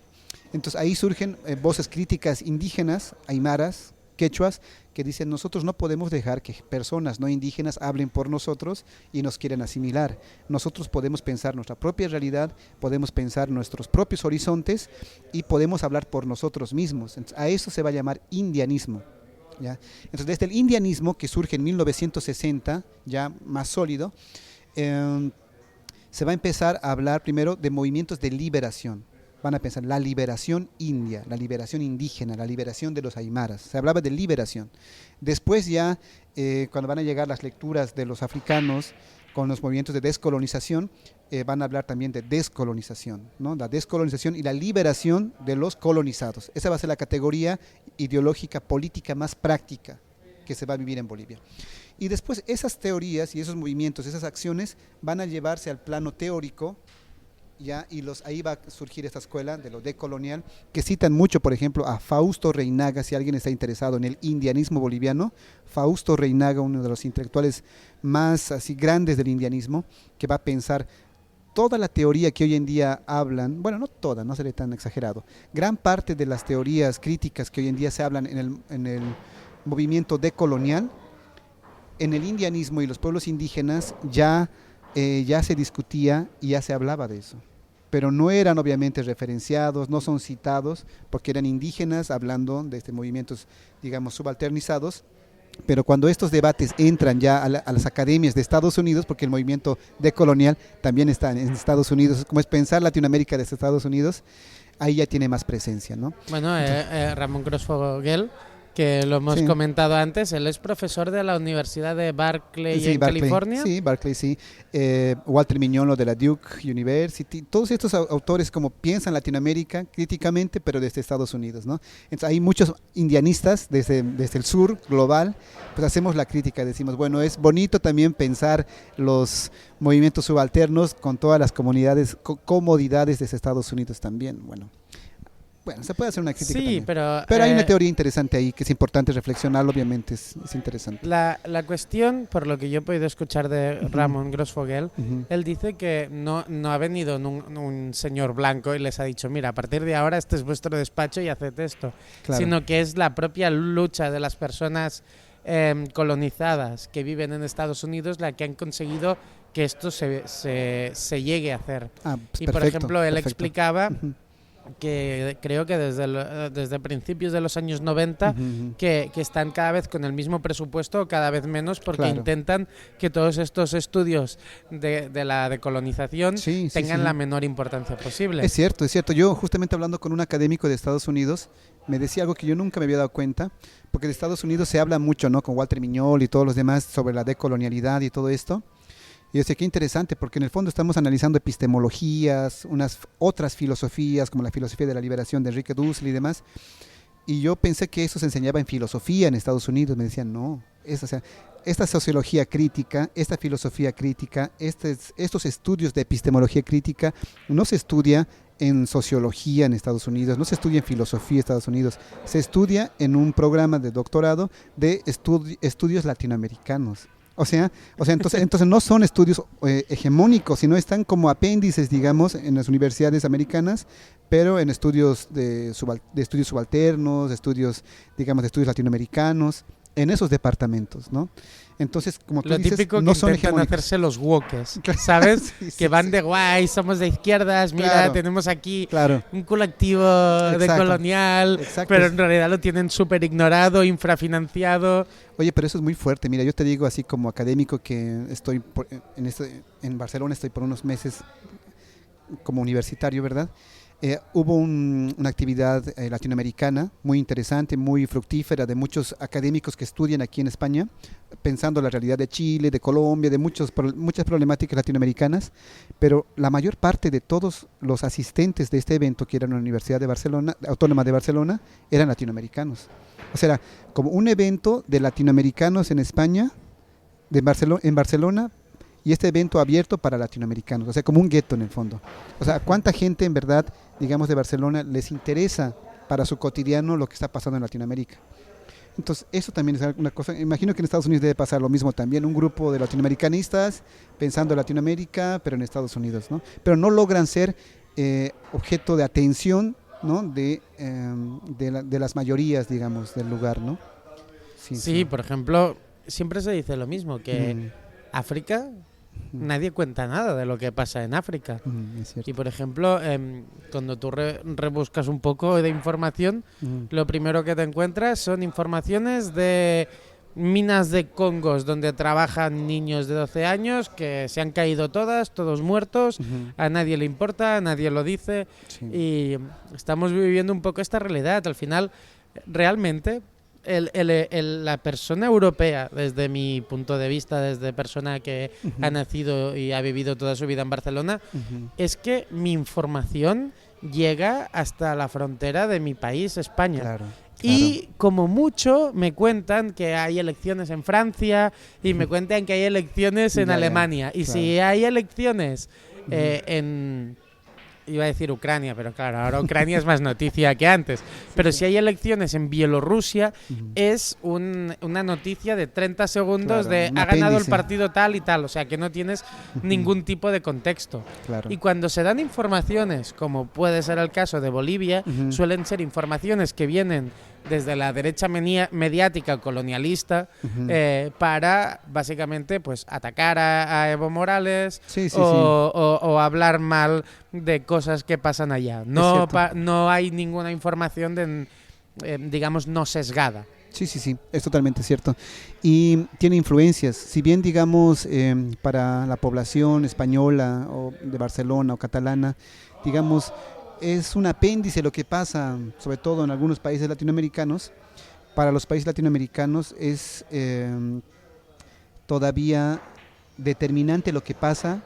Entonces ahí surgen voces críticas indígenas, aymaras, quechuas, que dicen, nosotros no podemos dejar que personas no indígenas hablen por nosotros y nos quieren asimilar. Nosotros podemos pensar nuestra propia realidad, podemos pensar nuestros propios horizontes y podemos hablar por nosotros mismos. Entonces, a eso se va a llamar indianismo, ¿ya? Entonces, desde el indianismo, que surge en 1960, ya más sólido, se va a empezar a hablar primero de movimientos de liberación. Van a pensar la liberación india, la liberación indígena, la liberación de los aymaras. Se hablaba de liberación. Después ya, cuando van a llegar las lecturas de los africanos con los movimientos de descolonización, van a hablar también de descolonización, ¿no? La descolonización y la liberación de los colonizados. Esa va a ser la categoría ideológica, política más práctica que se va a vivir en Bolivia. Y después esas teorías y esos movimientos, esas acciones van a llevarse al plano teórico, ¿ya? Y ahí va a surgir esta escuela de lo decolonial, que citan mucho, por ejemplo, a Fausto Reinaga, si alguien está interesado en el indianismo boliviano. Fausto Reinaga, uno de los intelectuales más así grandes del indianismo, que va a pensar toda la teoría que hoy en día hablan, bueno, no toda, no seré tan exagerado, gran parte de las teorías críticas que hoy en día se hablan en el movimiento decolonial, en el indianismo y los pueblos indígenas ya se discutía y ya se hablaba de eso, pero no eran obviamente referenciados, no son citados, porque eran indígenas hablando de movimientos, digamos, subalternizados. Pero cuando estos debates entran ya a las academias de Estados Unidos, porque el movimiento decolonial también está en Estados Unidos, como es pensar Latinoamérica desde Estados Unidos, ahí ya tiene más presencia, ¿no? Bueno, Ramón Grossfogel que lo hemos comentado antes. Él es profesor de la Universidad de Berkeley en California. Sí, Berkeley, sí. Walter Mignolo de la Duke University. Todos estos autores como piensan Latinoamérica críticamente, pero desde Estados Unidos, ¿no? Entonces hay muchos indianistas desde el sur global, pues hacemos la crítica, decimos, bueno, es bonito también pensar los movimientos subalternos con todas las comodidades desde Estados Unidos también, Bueno, se puede hacer una crítica también. Pero hay una teoría interesante ahí que es importante reflexionarlo, obviamente es interesante. La cuestión, por lo que yo he podido escuchar de Ramón Grossfogel, él dice que no ha venido un señor blanco y les ha dicho, mira, a partir de ahora este es vuestro despacho y haced esto, sino que es la propia lucha de las personas colonizadas que viven en Estados Unidos la que han conseguido que esto se llegue a hacer. Y por ejemplo, él explicaba que creo que desde principios de los años 90 que están cada vez con el mismo presupuesto, cada vez menos, porque intentan que todos estos estudios de la decolonización tengan la menor importancia posible. Es cierto. Yo justamente hablando con un académico de Estados Unidos, me decía algo que yo nunca me había dado cuenta, porque de Estados Unidos se habla mucho, ¿no? Con Walter Mignol y todos los demás sobre la decolonialidad y todo esto. Y yo sé qué interesante, porque en el fondo estamos analizando epistemologías, unas otras filosofías, como la filosofía de la liberación de Enrique Dussel y demás. Y yo pensé que eso se enseñaba en filosofía en Estados Unidos. Me decían, no, esta sociología crítica, esta filosofía crítica, estos estudios de epistemología crítica no se estudia en sociología en Estados Unidos, no se estudia en filosofía en Estados Unidos, se estudia en un programa de doctorado de estudios latinoamericanos. O sea, entonces no son estudios hegemónicos, sino están como apéndices, digamos, en las universidades americanas, pero en estudios de estudios subalternos, estudios latinoamericanos, en esos departamentos, ¿no? Entonces, como tú dices, típico no que son intentan hegemónicos. hacerse los wokes, ¿sabes? Que van de guay, somos de izquierdas, mira, tenemos aquí un colectivo decolonial, pero en realidad lo tienen súper ignorado, infrafinanciado. Oye, pero eso es muy fuerte. Mira, yo te digo así como académico que estoy en Barcelona, estoy por unos meses como universitario, ¿verdad? Hubo una actividad latinoamericana muy interesante, muy fructífera, de muchos académicos que estudian aquí en España, pensando la realidad de Chile, de Colombia, de muchas problemáticas latinoamericanas, pero la mayor parte de todos los asistentes de este evento, que era una Universidad de Barcelona, Autónoma de Barcelona, eran latinoamericanos. O sea, era como un evento de latinoamericanos en España, en Barcelona, y este evento abierto para latinoamericanos, o sea, como un gueto en el fondo. O sea, ¿cuánta gente en verdad, digamos, de Barcelona les interesa para su cotidiano lo que está pasando en Latinoamérica? Entonces, eso también es una cosa, imagino que en Estados Unidos debe pasar lo mismo también, un grupo de latinoamericanistas pensando en Latinoamérica, pero en Estados Unidos, ¿no? Pero no logran ser objeto de atención, ¿no? de las mayorías, digamos, del lugar, ¿no? Sí, por ejemplo, siempre se dice lo mismo, que África... Nadie cuenta nada de lo que pasa en África. Y por ejemplo, cuando tú rebuscas un poco de información, lo primero que te encuentras son informaciones de minas de Congos donde trabajan niños de 12 años que se han caído todos muertos, a nadie le importa, a nadie lo dice, y estamos viviendo un poco esta realidad. Al final, realmente... la persona europea, desde mi punto de vista, desde persona que ha nacido y ha vivido toda su vida en Barcelona, es que mi información llega hasta la frontera de mi país, España. Claro. Y como mucho me cuentan que hay elecciones en Francia y me cuentan que hay elecciones en Alemania. Y si hay elecciones en... Iba a decir Ucrania, pero claro, ahora Ucrania es más noticia que antes. Pero si hay elecciones en Bielorrusia, es una noticia de 30 segundos de ha ganado el partido tal y tal. O sea, que no tienes ningún tipo de contexto. Y cuando se dan informaciones, como puede ser el caso de Bolivia, suelen ser informaciones que vienen desde la derecha mediática colonialista para básicamente pues atacar a Evo Morales o hablar mal de cosas que pasan allá. No hay ninguna información digamos no sesgada. Sí, es totalmente cierto. Y tiene influencias, si bien digamos para la población española o de Barcelona o catalana, digamos, es un apéndice lo que pasa, sobre todo en algunos países latinoamericanos, para los países latinoamericanos es todavía determinante lo que pasa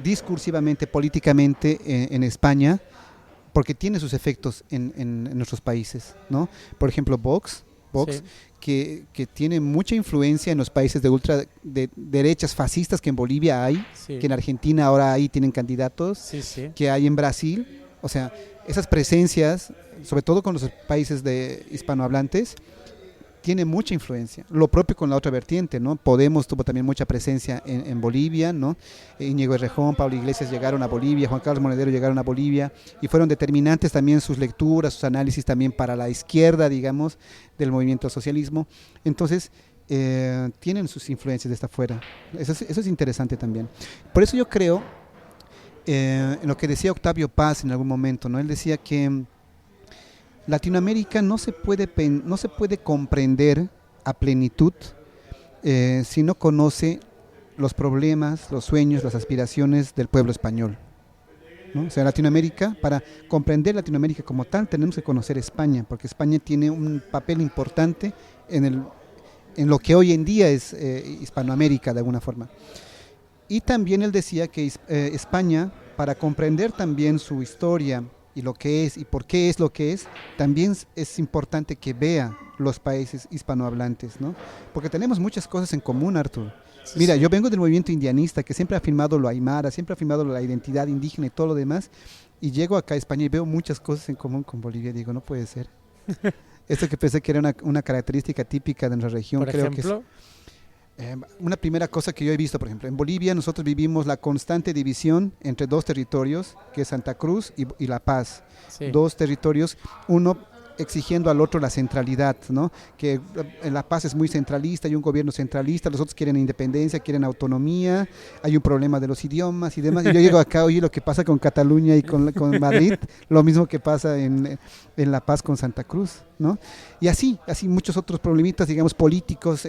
discursivamente, políticamente en España, porque tiene sus efectos en nuestros países, ¿no? Por ejemplo, Vox que tiene mucha influencia en los países de derechas fascistas que en Bolivia hay, que en Argentina ahora ahí tienen candidatos, que hay en Brasil. O sea, esas presencias, sobre todo con los países de hispanohablantes, tiene mucha influencia. Lo propio con la otra vertiente, ¿no? Podemos tuvo también mucha presencia en Bolivia, ¿no? Íñigo Errejón, Pablo Iglesias llegaron a Bolivia, Juan Carlos Monedero llegaron a Bolivia y fueron determinantes también sus lecturas, sus análisis también para la izquierda, digamos, del movimiento al socialismo. Entonces, tienen sus influencias desde afuera. Eso es interesante también. Por eso yo creo, en lo que decía Octavio Paz en algún momento, ¿no? Él decía que Latinoamérica no se puede comprender a plenitud si no conoce los problemas, los sueños, las aspiraciones del pueblo español, ¿no? O sea, Latinoamérica, para comprender Latinoamérica como tal, tenemos que conocer España, porque España tiene un papel importante en lo que hoy en día es Hispanoamérica de alguna forma. Y también él decía que España, para comprender también su historia, y lo que es y por qué es lo que es, también es importante que vea los países hispanohablantes, ¿no? Porque tenemos muchas cosas en común, Artur. Mira, yo vengo del movimiento indianista que siempre ha afirmado lo aymara, siempre ha afirmado la identidad indígena y todo lo demás, y llego acá a España y veo muchas cosas en común con Bolivia. Digo, no puede ser. Esto que pensé que era una característica típica de nuestra región, creo que es una primera cosa que yo he visto. Por ejemplo, en Bolivia nosotros vivimos la constante división entre dos territorios, que es Santa Cruz y La Paz. Dos territorios, uno exigiendo al otro la centralidad, ¿no? Que en La Paz es muy centralista, hay un gobierno centralista, los otros quieren independencia, quieren autonomía, hay un problema de los idiomas y demás. Y yo llego acá, oye, lo que pasa con Cataluña y con Madrid, lo mismo que pasa en La Paz con Santa Cruz, ¿no? Y así muchos otros problemitas, digamos, políticos,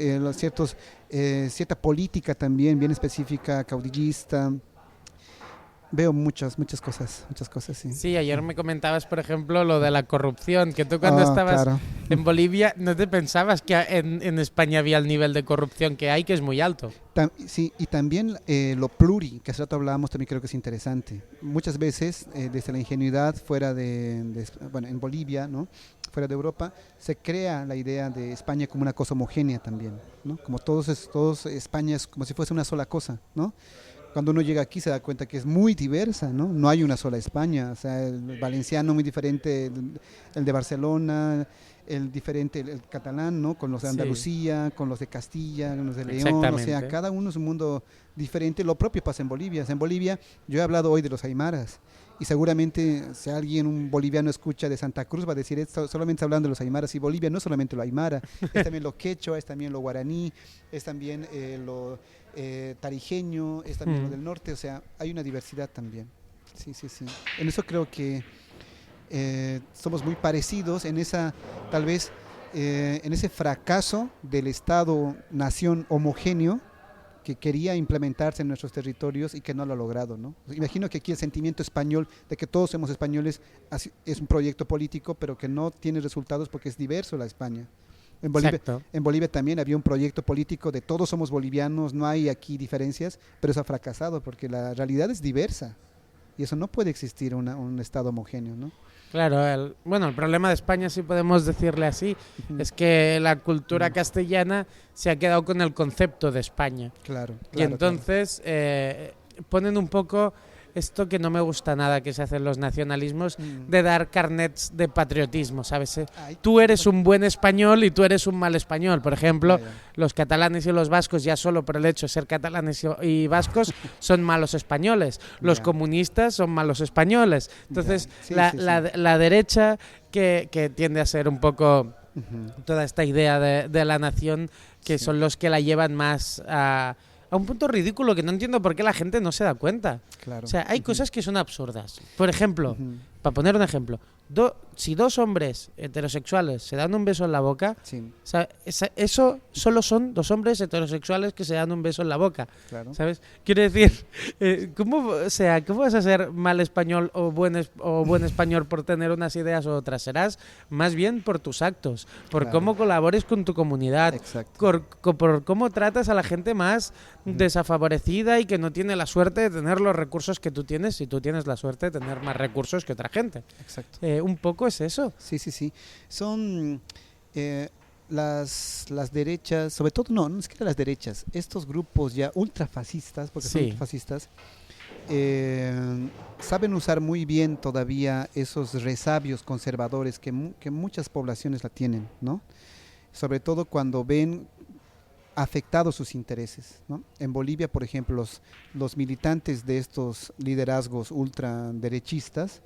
cierta política también bien específica, caudillista. Veo muchas cosas, sí. Sí, ayer me comentabas, por ejemplo, lo de la corrupción, que tú cuando estabas en Bolivia no te pensabas que en España había el nivel de corrupción que hay, que es muy alto. Sí, y también lo pluri, que hace rato hablábamos, también creo que es interesante. Muchas veces, desde la ingenuidad fuera en Bolivia, ¿no? Fuera de Europa, se crea la idea de España como una cosa homogénea también, ¿no? Como todos España es como si fuese una sola cosa, ¿no? Cuando uno llega aquí se da cuenta que es muy diversa, ¿no? No hay una sola España, o sea, el valenciano muy diferente, el de Barcelona, el catalán, ¿no? Con los de Andalucía, con los de Castilla, con los de León, o sea, cada uno es un mundo diferente. Lo propio pasa en Bolivia. O sea, en Bolivia, yo he hablado hoy de los aymaras, y seguramente si un boliviano escucha de Santa Cruz va a decir, solamente está hablando de los aymaras, y Bolivia no es solamente lo aymara, es también lo quechua, es también lo guaraní, es también lo tarijeño, es también lo del norte, o sea, hay una diversidad también. Sí. En eso creo que somos muy parecidos en tal vez en ese fracaso del Estado-nación homogéneo que quería implementarse en nuestros territorios y que no lo ha logrado, ¿no? Imagino que aquí el sentimiento español de que todos somos españoles es un proyecto político, pero que no tiene resultados porque es diverso la España. En Bolivia también había un proyecto político de todos somos bolivianos, no hay aquí diferencias, pero eso ha fracasado porque la realidad es diversa y eso no puede existir un Estado homogéneo, ¿no? Claro, el problema de España, si podemos decirle así, es que la cultura castellana se ha quedado con el concepto de España. Claro. Y entonces ponen un poco esto que no me gusta nada que se hacen los nacionalismos, de dar carnets de patriotismo, ¿sabes? Tú eres un buen español y tú eres un mal español. Por ejemplo, los catalanes y los vascos, ya solo por el hecho de ser catalanes y vascos, son malos españoles. Los comunistas son malos españoles. Entonces, la derecha, que tiende a ser un poco toda esta idea de la nación, que son los que la llevan más a un punto ridículo que no entiendo por qué la gente no se da cuenta. Claro. O sea, hay cosas que son absurdas. Por ejemplo, para poner un ejemplo, si dos hombres heterosexuales se dan un beso en la boca, Sí, o sea, eso solo son dos hombres heterosexuales que se dan un beso en la boca, claro. ¿sabes? Quiero decir, ¿cómo vas a ser mal español o buen español por tener unas ideas u otras? Serás más bien por tus actos, por Claro. cómo colabores con tu comunidad, Exacto. por cómo tratas a la gente más desfavorecida y que no tiene la suerte de tener los recursos que tú tienes, si tú tienes la suerte de tener más recursos que otra gente. Exacto. Un poco es eso. Sí, sí, sí. Son las derechas, sobre todo, no es que las derechas, estos grupos ya ultrafascistas, porque son Sí. ultrafascistas, saben usar muy bien todavía esos resabios conservadores que muchas poblaciones la tienen, ¿no? Sobre todo cuando ven afectados sus intereses, ¿no? En Bolivia, por ejemplo, los militantes de estos liderazgos ultraderechistas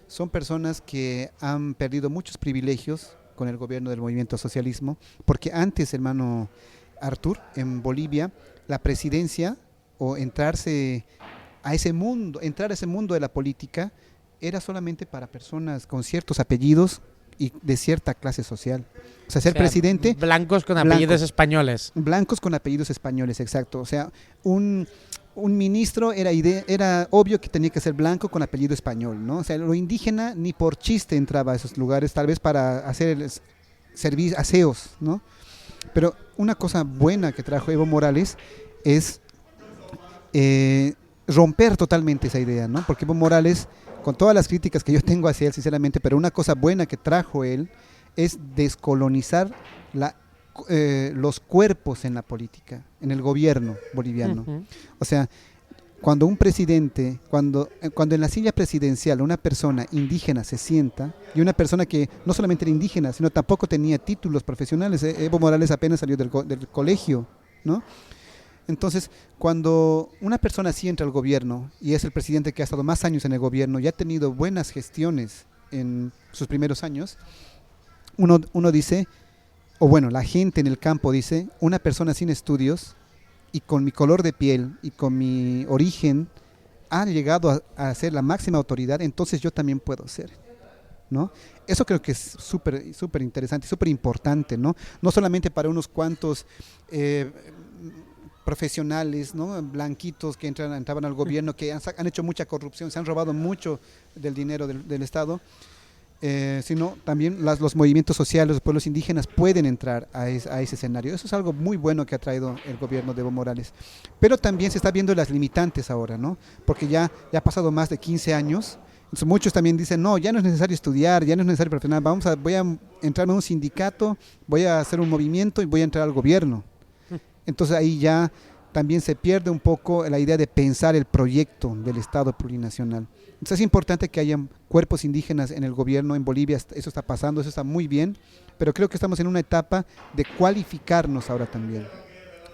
son personas que han perdido muchos privilegios con el gobierno del movimiento socialismo, porque antes, hermano Artur, en Bolivia, la presidencia o entrar a ese mundo de la política era solamente para personas con ciertos apellidos y de cierta clase social. O sea, ser presidente... Blancos con apellidos españoles. Blancos con apellidos españoles, exacto. O sea, un ministro era obvio que tenía que ser blanco con apellido español, ¿no? O sea, lo indígena ni por chiste entraba a esos lugares, tal vez para hacer aseos, ¿no? Pero una cosa buena que trajo Evo Morales es romper totalmente esa idea, ¿no? Porque Evo Morales, con todas las críticas que yo tengo hacia él, sinceramente, pero una cosa buena que trajo él es descolonizar los cuerpos en la política, en el gobierno boliviano. Uh-huh. O sea, cuando un presidente, cuando en la silla presidencial una persona indígena se sienta, y una persona que no solamente era indígena, sino tampoco tenía títulos profesionales, Evo Morales apenas salió del colegio, ¿no? Entonces, cuando una persona así entra al gobierno, y es el presidente que ha estado más años en el gobierno y ha tenido buenas gestiones en sus primeros años, uno dice, o bueno, la gente en el campo dice, una persona sin estudios y con mi color de piel y con mi origen ha llegado a ser la máxima autoridad, entonces yo también puedo ser, ¿no? Eso creo que es súper, súper interesante, súper importante, ¿no? No solamente para unos cuantos profesionales, ¿no? Blanquitos que entraban al gobierno, que han hecho mucha corrupción, se han robado mucho del dinero del Estado, sino también los movimientos sociales, los pueblos indígenas pueden entrar a ese escenario. Eso es algo muy bueno que ha traído el gobierno de Evo Morales. Pero también se está viendo las limitantes ahora, ¿no? Porque ya ha pasado más de 15 años. Entonces muchos también dicen, no, ya no es necesario estudiar, ya no es necesario profesional, voy a entrar en un sindicato, voy a hacer un movimiento y voy a entrar al gobierno. Entonces ahí ya también se pierde un poco la idea de pensar el proyecto del Estado plurinacional. Entonces es importante que haya cuerpos indígenas en el gobierno en Bolivia, eso está pasando, eso está muy bien, pero creo que estamos en una etapa de cualificarnos ahora también.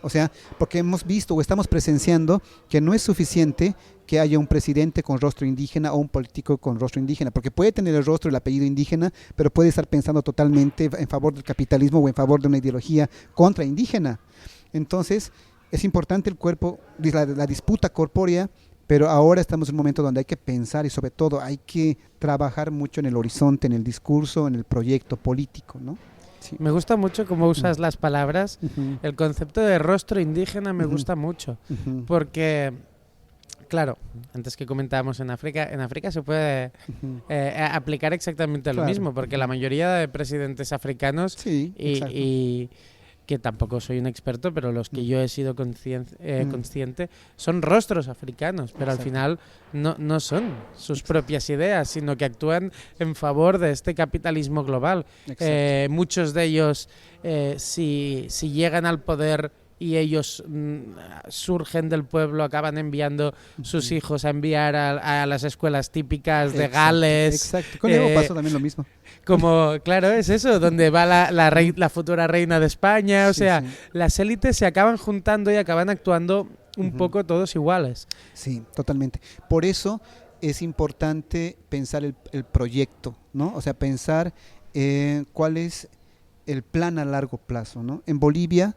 O sea, porque hemos visto o estamos presenciando que no es suficiente que haya un presidente con rostro indígena o un político con rostro indígena, porque puede tener el rostro y el apellido indígena, pero puede estar pensando totalmente en favor del capitalismo o en favor de una ideología contra indígena. Entonces, es importante el cuerpo, la disputa corpórea, pero ahora estamos en un momento donde hay que pensar y sobre todo hay que trabajar mucho en el horizonte, en el discurso, en el proyecto político, ¿no? Sí. Me gusta mucho cómo usas las palabras. Uh-huh. El concepto de rostro indígena me gusta mucho, porque, claro, antes que comentábamos en África se puede aplicar exactamente lo mismo, porque la mayoría de presidentes africanos, sí, y que tampoco soy un experto, pero los que yo he sido consciente son rostros africanos, pero al final no son sus propias ideas, sino que actúan en favor de este capitalismo global. Muchos de ellos, si llegan al poder y ellos surgen del pueblo, acaban enviando sus hijos a enviar a las escuelas típicas de Gales. Exacto, con Evo pasó también lo mismo. Como, claro, es eso, donde va la futura reina de España, o sea, las élites se acaban juntando y acaban actuando un poco todos iguales. Sí, totalmente. Por eso es importante pensar el proyecto, ¿no? O sea, pensar cuál es el plan a largo plazo, ¿no? En Bolivia,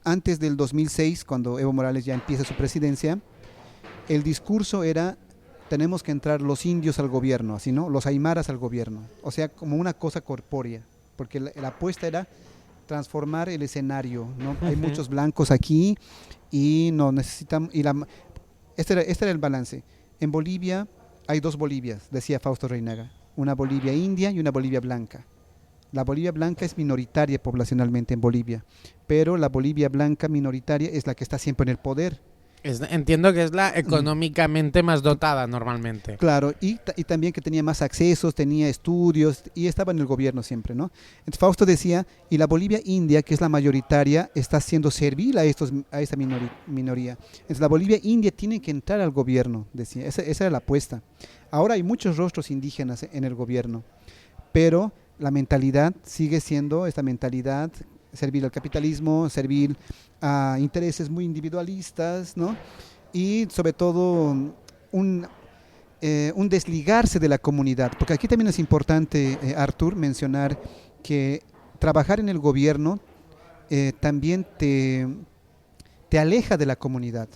antes del 2006, cuando Evo Morales ya empieza su presidencia, el discurso era tenemos que entrar los indios al gobierno, así, ¿no? Los aymaras al gobierno, o sea, como una cosa corpórea, porque la apuesta era transformar el escenario, ¿no? Hay muchos blancos aquí y no necesitamos, este era el balance. En Bolivia hay 2 Bolivias, decía Fausto Reinaga, una Bolivia india y una Bolivia blanca. La Bolivia blanca es minoritaria poblacionalmente en Bolivia, pero la Bolivia blanca minoritaria es la que está siempre en el poder. Entiendo que es la económicamente más dotada normalmente. Claro, y también que tenía más accesos, tenía estudios y estaba en el gobierno siempre, ¿no? Entonces Fausto decía, y la Bolivia india, que es la mayoritaria, está siendo servil a esta minoría. Entonces la Bolivia india tiene que entrar al gobierno, decía, esa era la apuesta. Ahora hay muchos rostros indígenas en el gobierno, pero la mentalidad sigue siendo esta mentalidad servir al capitalismo, servir a intereses muy individualistas, ¿no? Y sobre todo un desligarse de la comunidad, porque aquí también es importante, Artur, mencionar que trabajar en el gobierno también te aleja de la comunidad,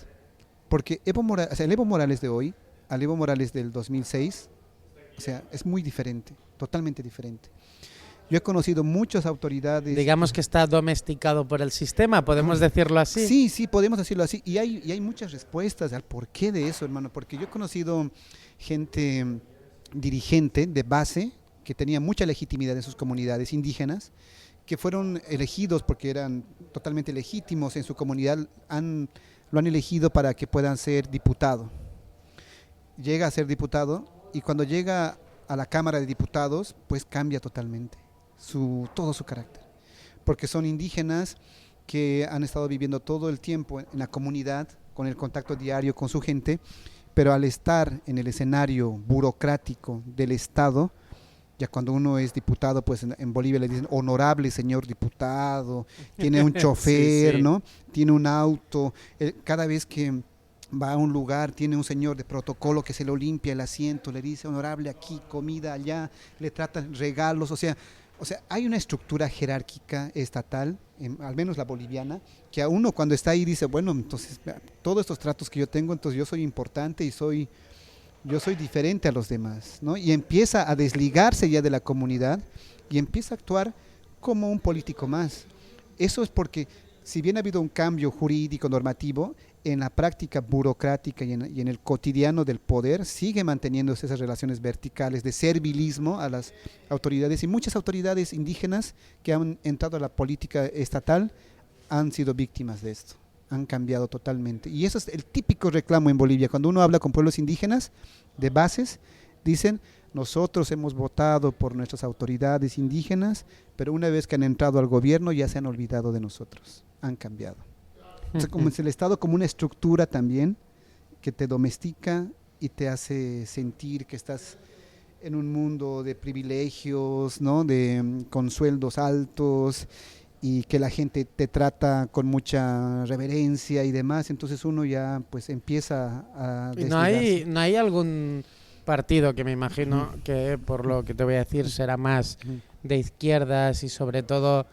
porque el Evo Morales de hoy, al Evo Morales del 2006, o sea, es muy diferente, totalmente diferente. Yo he conocido muchas autoridades. Digamos que está domesticado por el sistema, ¿podemos decirlo así? Sí, podemos decirlo así. Y hay muchas respuestas al porqué de eso, hermano. Porque yo he conocido gente dirigente de base que tenía mucha legitimidad en sus comunidades indígenas, que fueron elegidos porque eran totalmente legítimos en su comunidad, lo han elegido para que puedan ser diputado. Llega a ser diputado y cuando llega a la Cámara de Diputados, pues cambia totalmente todo su carácter, porque son indígenas que han estado viviendo todo el tiempo en la comunidad, con el contacto diario con su gente, pero al estar en el escenario burocrático del Estado, ya cuando uno es diputado, pues en Bolivia le dicen honorable señor diputado, tiene un chofer, sí. ¿No? Tiene un auto, cada vez que va a un lugar, tiene un señor de protocolo que se lo limpia el asiento, le dice honorable aquí, comida allá, le tratan regalos, o sea, hay una estructura jerárquica estatal, al menos la boliviana, que a uno cuando está ahí dice, bueno, entonces todos estos tratos que yo tengo, entonces yo soy importante y yo soy diferente a los demás, ¿no? Y empieza a desligarse ya de la comunidad y empieza a actuar como un político más. Eso es porque, si bien ha habido un cambio jurídico, normativo, en la práctica burocrática y en el cotidiano del poder sigue manteniéndose esas relaciones verticales de servilismo a las autoridades, y muchas autoridades indígenas que han entrado a la política estatal han sido víctimas de esto, han cambiado totalmente. Y eso es el típico reclamo en Bolivia. Cuando uno habla con pueblos indígenas de bases, dicen, nosotros hemos votado por nuestras autoridades indígenas, pero una vez que han entrado al gobierno ya se han olvidado de nosotros, han cambiado. O sea, como es el Estado como una estructura también que te domestica y te hace sentir que estás en un mundo de privilegios, ¿no? Con sueldos altos, y que la gente te trata con mucha reverencia y demás, entonces uno ya pues empieza a desligarse. ¿No hay algún partido que me imagino que, por lo que te voy a decir, será más de izquierdas y sobre todo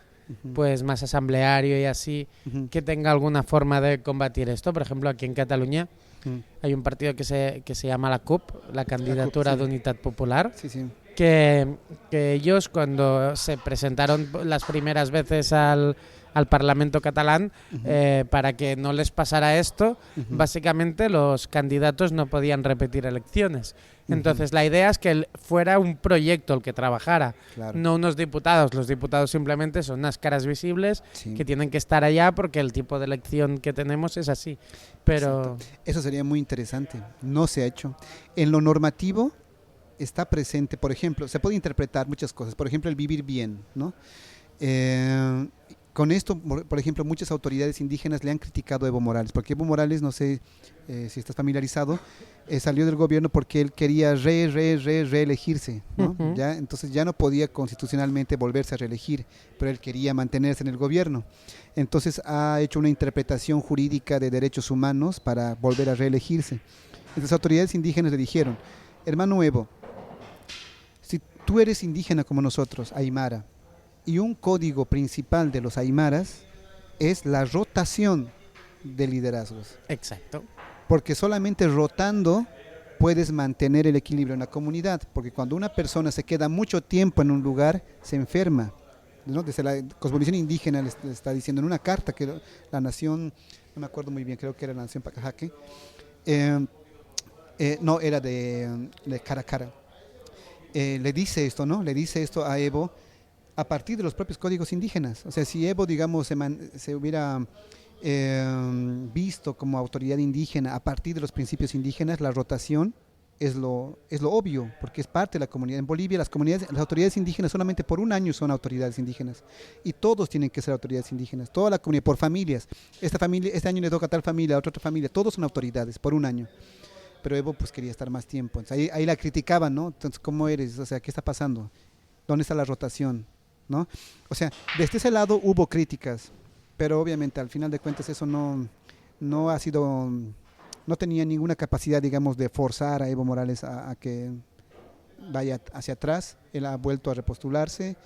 pues más asambleario y así, que tenga alguna forma de combatir esto? Por ejemplo, aquí en Cataluña hay un partido que se llama la CUP, la Candidatura de Unitat Popular, que ellos, cuando se presentaron las primeras veces al Parlamento catalán, para que no les pasara esto, básicamente los candidatos no podían repetir elecciones. Entonces la idea es que fuera un proyecto el que trabajara, no unos diputados. Los diputados simplemente son unas caras visibles que tienen que estar allá porque el tipo de elección que tenemos es así. Pero eso sería muy interesante, no se ha hecho. En lo normativo está presente, por ejemplo, se puede interpretar muchas cosas, por ejemplo el vivir bien, ¿no? Con esto, por ejemplo, muchas autoridades indígenas le han criticado a Evo Morales, porque Evo Morales, no sé si estás familiarizado, salió del gobierno porque él quería reelegirse, ¿no? Entonces ya no podía constitucionalmente volverse a reelegir, pero él quería mantenerse en el gobierno. Entonces ha hecho una interpretación jurídica de derechos humanos para volver a reelegirse. Las autoridades indígenas le dijeron, hermano Evo, si tú eres indígena como nosotros, aymara, y un código principal de los aymaras es la rotación de liderazgos. Exacto. Porque solamente rotando puedes mantener el equilibrio en la comunidad, porque cuando una persona se queda mucho tiempo en un lugar, se enferma, ¿no? Desde la cosmovisión indígena le está diciendo en una carta que la nación, no me acuerdo muy bien, creo que era la nación Pacajaque, no, era de Caracara, le dice esto, ¿no? Le dice esto a Evo a partir de los propios códigos indígenas. O sea, si Evo, digamos, se hubiera visto como autoridad indígena a partir de los principios indígenas, la rotación es lo obvio, porque es parte de la comunidad. En Bolivia las autoridades indígenas solamente por un año son autoridades indígenas, y todos tienen que ser autoridades indígenas, toda la comunidad, por familias. Este año le toca a tal familia, a otra familia, todos son autoridades por un año. Pero Evo pues quería estar más tiempo. Entonces, ahí la criticaban, ¿no? Entonces, ¿cómo eres? O sea, ¿qué está pasando? ¿Dónde está la rotación? ¿No? O sea, desde ese lado hubo críticas, pero obviamente al final de cuentas eso no ha sido, no tenía ninguna capacidad, digamos, de forzar a Evo Morales a que vaya hacia atrás. Él ha vuelto a repostularse,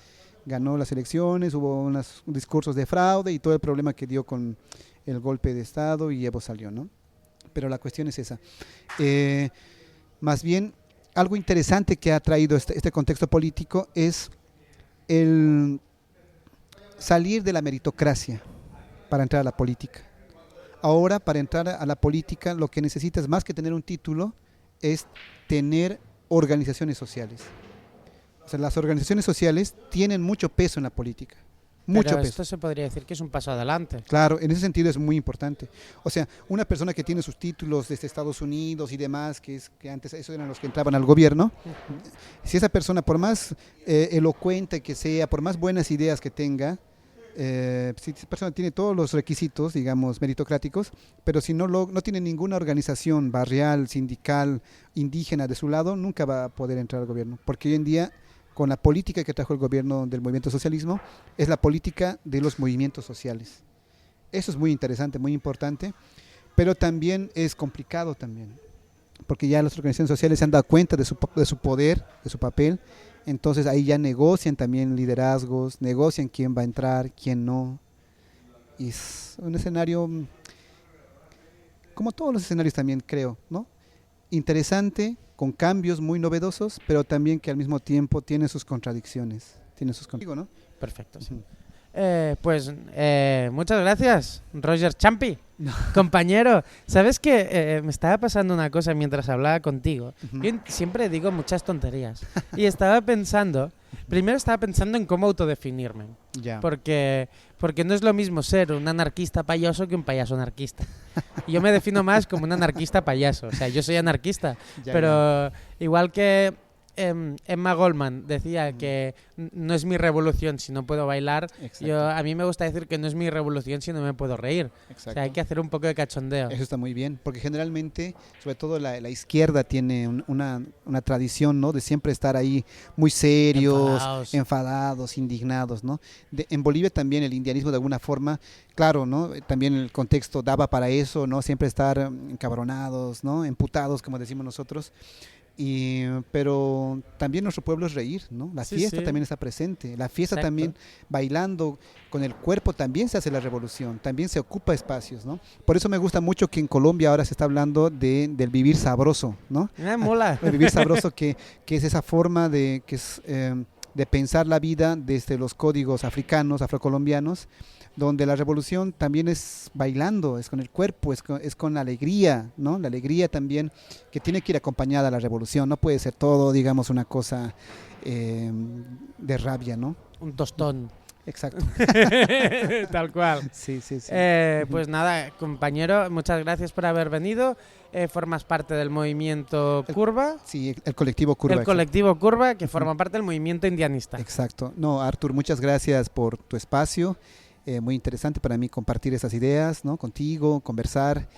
ganó las elecciones, hubo unos discursos de fraude y todo el problema que dio con el golpe de Estado, y Evo salió, ¿no? Pero la cuestión es esa. Más bien, algo interesante que ha traído este contexto político es el salir de la meritocracia para entrar a la política. Ahora, para entrar a la política, lo que necesitas más que tener un título es tener organizaciones sociales. O sea, las organizaciones sociales tienen mucho peso en la política. Mucho Pero peso. esto se podría decir que es un paso adelante. Claro, en ese sentido es muy importante. O sea, una persona que tiene sus títulos desde Estados Unidos y demás, que antes esos eran los que entraban al gobierno, si esa persona, por más elocuente que sea, por más buenas ideas que tenga, si esa persona tiene todos los requisitos, digamos, meritocráticos, pero si no tiene ninguna organización barrial, sindical, indígena de su lado, nunca va a poder entrar al gobierno. Porque hoy en día, con la política que trajo el gobierno del movimiento socialismo, es la política de los movimientos sociales. Eso es muy interesante, muy importante, pero también es complicado también, porque ya las organizaciones sociales se han dado cuenta de su poder, de su papel. Entonces ahí ya negocian también liderazgos, negocian quién va a entrar, quién no. Y es un escenario, como todos los escenarios también creo, ¿no? Interesante, con cambios muy novedosos, pero también que al mismo tiempo tiene sus contradicciones. ¿No? Perfecto, sí. Muchas gracias, Roger Champi, compañero. ¿Sabes qué? Me estaba pasando una cosa mientras hablaba contigo. Yo siempre digo muchas tonterías. Y primero estaba pensando en cómo autodefinirme. Ya. Porque no es lo mismo ser un anarquista payaso que un payaso anarquista. Y yo me defino más como un anarquista payaso. O sea, yo soy anarquista, pero igual que Emma Goldman decía que no es mi revolución si no puedo bailar. A mí me gusta decir que no es mi revolución si no me puedo reír. Exacto. O sea, hay que hacer un poco de cachondeo. Eso está muy bien, porque generalmente, sobre todo la izquierda tiene una tradición, ¿no?, de siempre estar ahí muy serios, enfadados, indignados, ¿no? En Bolivia también el indianismo de alguna forma, claro, ¿no?, también el contexto daba para eso, ¿no?, siempre estar encabronados, ¿no?, emputados, como decimos nosotros. Pero también nuestro pueblo es reír, ¿no? La fiesta también está presente, la fiesta también, bailando con el cuerpo también se hace la revolución, también se ocupa espacios, ¿no? Por eso me gusta mucho que en Colombia ahora se está hablando del vivir sabroso, ¿no? Mola. El vivir sabroso que es esa forma de pensar la vida desde los códigos africanos, afrocolombianos, donde la revolución también es bailando, es con el cuerpo, es con la alegría, ¿no? La alegría también que tiene que ir acompañada a la revolución, no puede ser todo, digamos, una cosa de rabia, ¿no? Un tostón. Exacto. Tal cual. Sí. Pues nada, compañero, muchas gracias por haber venido. Formas parte del movimiento Curva. Sí, el colectivo Curva. El colectivo Curva, que forma parte del movimiento indianista. Exacto. No, Artur, muchas gracias por tu espacio. Muy interesante para mí compartir esas ideas, ¿no?, contigo, conversar,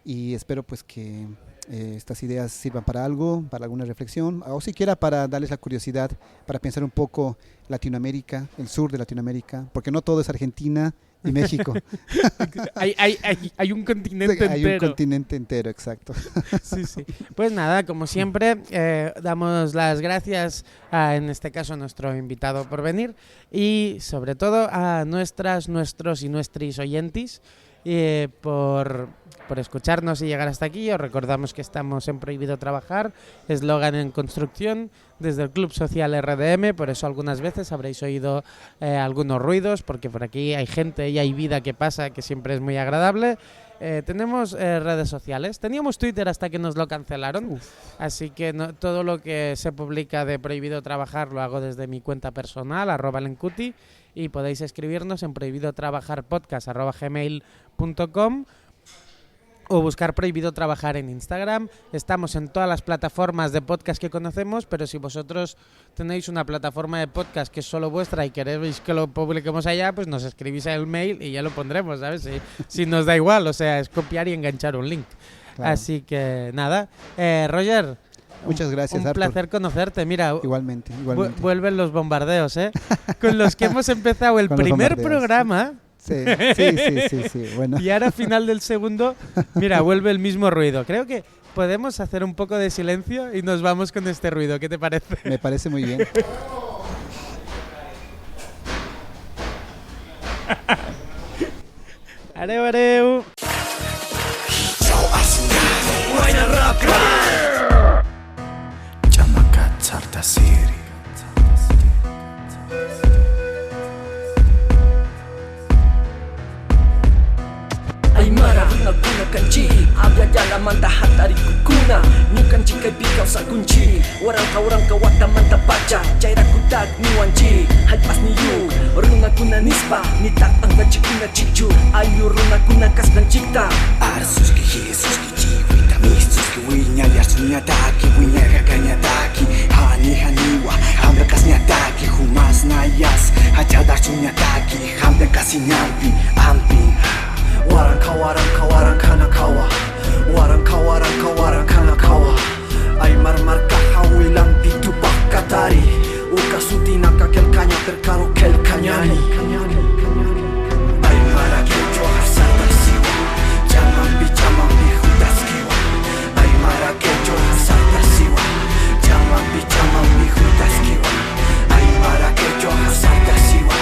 y espero pues que estas ideas sirvan para algo, para alguna reflexión, o siquiera para darles la curiosidad, para pensar un poco Latinoamérica, el sur de Latinoamérica, porque no todo es Argentina y México. hay un continente entero. Hay un continente entero, exacto. Sí. Pues nada, como siempre, damos las gracias en este caso a nuestro invitado por venir, y sobre todo a nuestros y nuestris oyentes. por escucharnos y llegar hasta aquí. Os recordamos que estamos en Prohibido Trabajar, eslogan en construcción, desde el Club Social RDM. Por eso algunas veces habréis oído algunos ruidos, porque por aquí hay gente y hay vida que pasa, que siempre es muy agradable. Tenemos redes sociales. Teníamos Twitter hasta que nos lo cancelaron. Así que todo lo que se publica de Prohibido Trabajar lo hago desde mi cuenta personal, @lencuti, y podéis escribirnos en prohibidotrabajarpodcast@gmail.com o buscar Prohibido Trabajar en Instagram. Estamos en todas las plataformas de podcast que conocemos, pero si vosotros tenéis una plataforma de podcast que es solo vuestra y queréis que lo publiquemos allá, pues nos escribís el mail y ya lo pondremos, ¿sabes? Si nos da igual, o sea, es copiar y enganchar un link. Claro. Así que nada, Roger, muchas gracias, un Arthur. placer conocerte. Mira, igualmente. Vuelven los bombardeos, con los que hemos empezado el primer programa. Sí, bueno. Y ahora, final del segundo, mira, vuelve el mismo ruido. Creo que podemos hacer un poco de silencio y nos vamos con este ruido. ¿Qué te parece? Me parece muy bien. Areu, areu. Kanji, abya jala manta hatari kukuna Nyukan cikai pikau sa kunci Warang ka wata manta baca Caira kutak ni wanci Hai pas ni yu Runa kuna nispa Ni tatang na cikuna cikju Ayu runa kuna kas dan cikta Arsus ki Jesus ki ci Vitamis ki winya liar sunya taki Winya kakanya taki Hani wa Hamda kas nyataki Humas na yas Hajadar sunya taki Hamda kasi nyampi Ampi Warang kanakawa Warang kanakawa Ay marmar kahawi lang titu pakatari Uka sutina kakel kanya perkaro kel kanyani Ay marakejo hasata siwa Jamang bi hudas kiwa Ay marakejo hasata siwa Jamang bi hudas kiwa Ay marakejo hasata siwa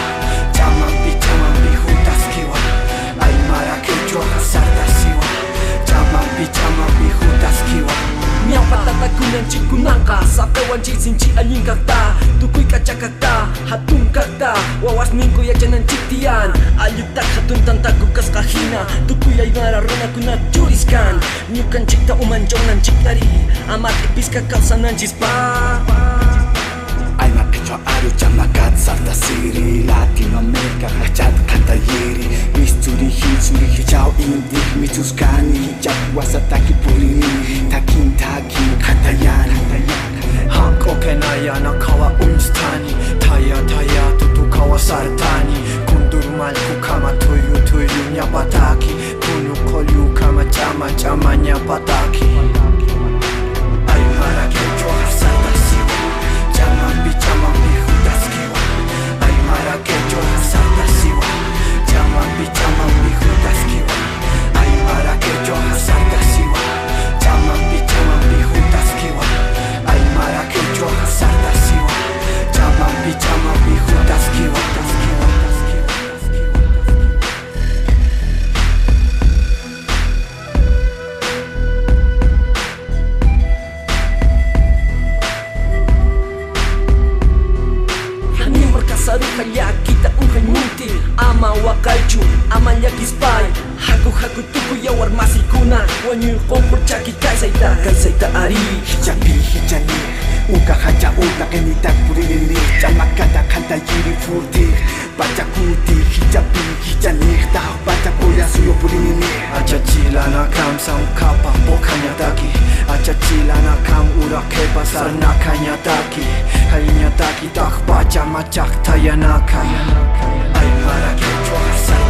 Jamang bi hudas kiwa Ay marakejo hasata siwa Jamang bi hudas kiwa Miau patata kunan cikunangka Sape wanci sinci anjing kata Tukui kaca kata Hatun kata Wawas minggu ya janan ciktian Ayutak hatun tantaku kas kahina Tukui ay ngara rona kuna juriskan Nyukan cikta umanjongan ciktari Amat epis kakal sanan cispa Ay makecho aru chamakat sarta siri Latino America hachat kanta yeri Misturi hijau indik Mituskani hijab wasataki purini Takin katayan Hanko kenaya nakawa unstani Taya tutu kawa sartani Kundur malku kama tuyu nyapataki Kunu kolyu kama chama nyapataki Ay marakecho hasata siwa Jamang bi hudas kiwa Ay marakecho hasata siwa Jamang bi hudas kiwa Ay marakecho hasata siwa Jamang bi hudas kiwa Ay marakecho hasata siwa Jamang bi hudas kiwa Saru kaya kita unhay munti Ama wakaichu, ama yakispai Haku tuku yawar masikuna Wanyu kompor caki kai saita ari Hijani Uka haja uta kenitak purini Jamakata kanta yiri furti Baca kuti hijani Tahu baca koya suyo purini Acha chilana kam sam kapa bokanya daki Acha chilana kam ura kepa sarnakanya daki Hainya daki tak baca macak tayanaka Ay marakecho hasata